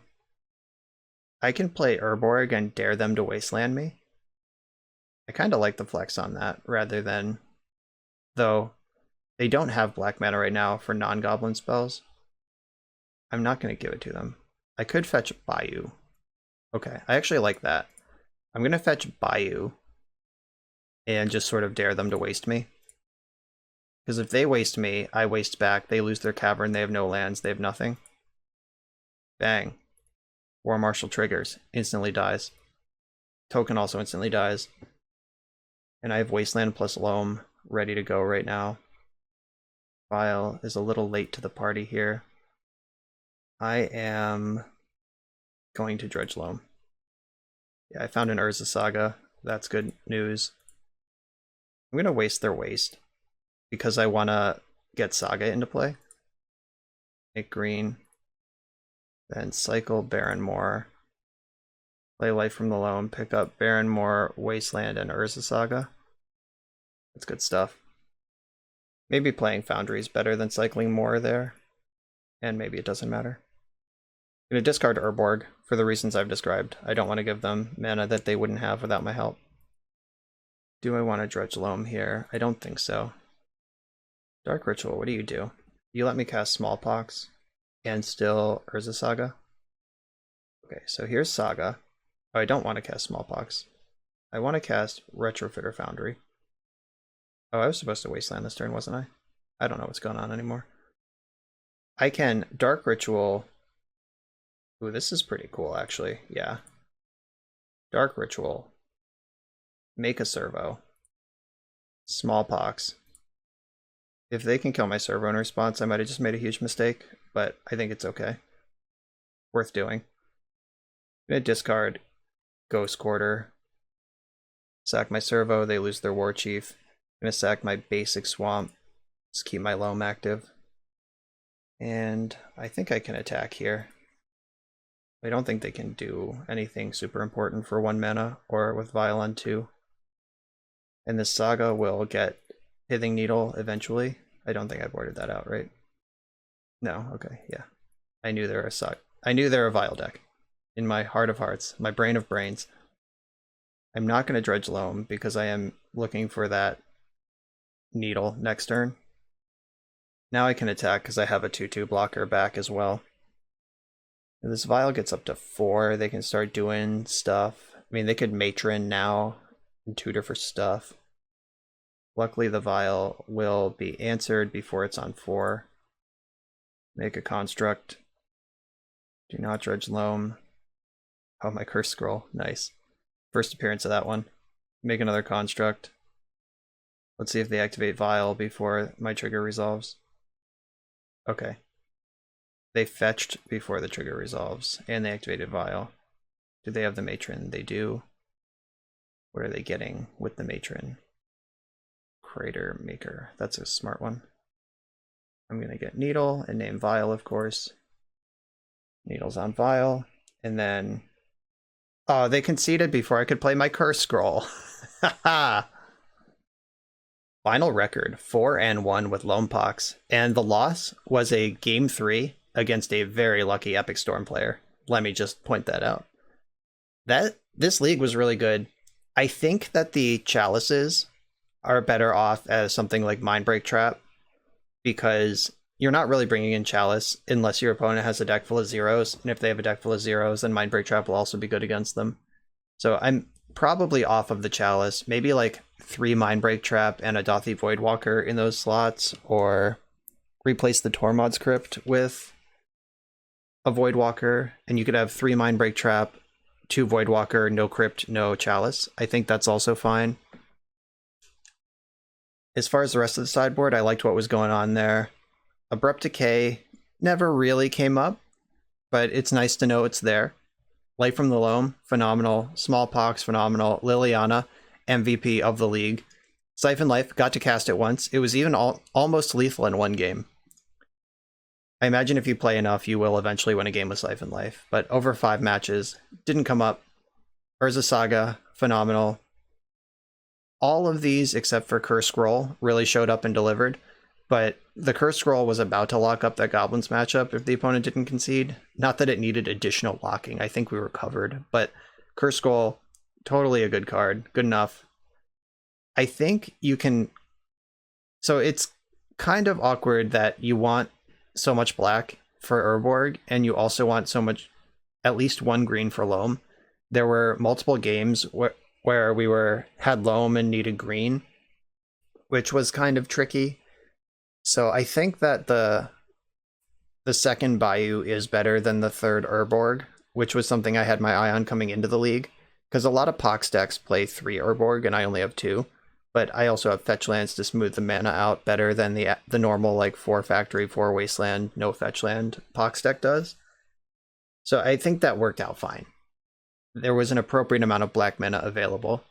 I can play Urborg and dare them to wasteland me. I kind of like the flex on that, rather than... Though, they don't have black mana right now for non-goblin spells. I'm not going to give it to them. I could fetch Bayou. Okay, I actually like that. I'm going to fetch Bayou and just sort of dare them to waste me. Because if they waste me, I waste back. They lose their cavern. They have no lands. They have nothing. Bang. War Marshal triggers. Instantly dies. Token also instantly dies. And I have Wasteland plus Loam ready to go right now. Vial is a little late to the party here. I am going to dredge Loam. Yeah, I found an Urza Saga. That's good news. I'm going to waste their waste because I want to get Saga into play. Make green. Then cycle Barrenmoor. Play Life from the Loam. Pick up Barrenmoor, Wasteland, and Urza Saga. That's good stuff. Maybe playing Foundry is better than cycling more there. And maybe it doesn't matter. I'm going to discard Urborg for the reasons I've described. I don't want to give them mana that they wouldn't have without my help. Do I want to dredge Loam here? I don't think so. Dark Ritual, what do? You let me cast Smallpox and still Urza Saga? Okay, so here's Saga. Oh, I don't want to cast Smallpox. I want to cast Retrofitter Foundry. Oh, I was supposed to Wasteland this turn, wasn't I? I don't know what's going on anymore. I can Dark Ritual. Ooh, this is pretty cool, actually. Yeah. Dark Ritual. Make a Servo. Smallpox. If they can kill my Servo in response, I might have just made a huge mistake, but I think it's okay. Worth doing. I'm going to discard Ghost Quarter. Sack my Servo, they lose their War Chief. I'm going to sack my basic Swamp. Just keep my Loam active. And I think I can attack here. I don't think they can do anything super important for 1 mana or with Vial on 2. And this Saga will get Pithing Needle eventually. I don't think I boarded that out, right? No, okay, yeah. I knew they were a Saga. I knew they were a Vial deck. In my heart of hearts, my brain of brains. I'm not going to dredge Loam because I am looking for that Needle next turn. Now I can attack because I have a 2/2 blocker back as well. If this Vial gets up to 4, they can start doing stuff. I mean, they could Matron now and tutor for stuff. Luckily, the Vial will be answered before it's on 4. Make a construct. Do not dredge Loam. Oh, my Curse Scroll. Nice. First appearance of that one. Make another construct. Let's see if they activate Vial before my trigger resolves. Okay. They fetched before the trigger resolves, and they activated Vial. Do they have the Matron? They do. What are they getting with the Matron? Crater Maker. That's a smart one. I'm going to get Needle and name Vial, of course. Needle's on Vial. And then... Oh, they conceded before I could play my Curse Scroll. Haha! Final record, 4-1 with Loam Pox. And the loss was a Game 3 against a very lucky Epic Storm player. Let me just point that out. This league was really good. I think that the Chalices are better off as something like Mindbreak Trap, because you're not really bringing in Chalice unless your opponent has a deck full of zeros, and if they have a deck full of zeros, then Mindbreak Trap will also be good against them. So I'm probably off of the Chalice, maybe like 3 Mindbreak Trap and a Dothy Voidwalker in those slots, or replace the Tormod's Crypt with a Voidwalker, and you could have 3 Mindbreak Trap, 2 Voidwalker, no Crypt, no Chalice. I think that's also fine. As far as the rest of the sideboard, I liked what was going on there. Abrupt Decay never really came up, but it's nice to know it's there. Light from the Loam, phenomenal. Smallpox, phenomenal. Liliana, MVP of the league. Siphon Life, got to cast it once. It was even almost lethal in 1 game. I imagine if you play enough, you will eventually win a game with Siphon Life, but over 5 matches, didn't come up. Urza Saga, phenomenal. All of these, except for Curse Scroll, really showed up and delivered, but the Curse Scroll was about to lock up that Goblins matchup if the opponent didn't concede. Not that it needed additional locking. I think we were covered, but Curse Scroll, totally a good card. Good enough. I think you can... So it's kind of awkward that you want so much black for Urborg, and you also want so much, at least one green for Loam. There were multiple games where we had Loam and needed green, which was kind of tricky. So I think that the second Bayou is better than the third Urborg, which was something I had my eye on coming into the league, because a lot of Pox decks play 3 Urborg and I only have 2. But I also have fetch lands to smooth the mana out better than the normal like 4 factory, 4 wasteland, no fetch land Pox deck does. So I think that worked out fine. There was an appropriate amount of black mana available.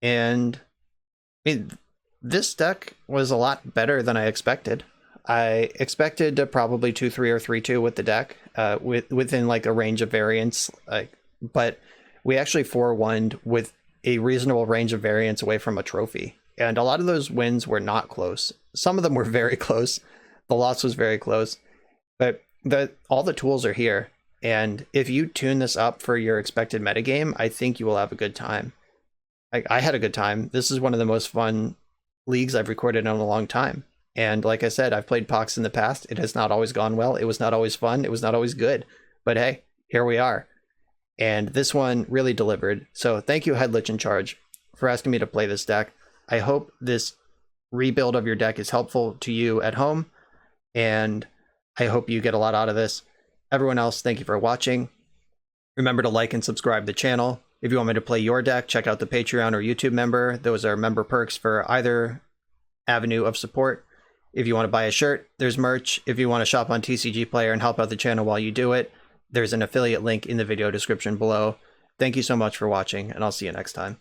And this deck was a lot better than I expected. I expected to probably 2-3 or 3-2 with the deck, within like a range of variants. But we actually 4-1'd with a reasonable range of variance away from a trophy. And a lot of those wins were not close. Some of them were very close. The loss was very close. But all the tools are here. And if you tune this up for your expected metagame, I think you will have a good time. I had a good time. This is one of the most fun leagues I've recorded in a long time. And like I said, I've played Pox in the past. It has not always gone well. It was not always fun. It was not always good. But hey, here we are. And this one really delivered. So thank you, Headlich in Charge, for asking me to play this deck. I hope this rebuild of your deck is helpful to you at home, and I hope you get a lot out of this. Everyone else, thank you for watching. Remember to like and subscribe the channel. If you want me to play your deck, check out the Patreon or YouTube member. Those are member perks for either avenue of support. If you want to buy a shirt, there's merch. If you want to shop on TCG Player and help out the channel while you do it, there's an affiliate link in the video description below. Thank you so much for watching, and I'll see you next time.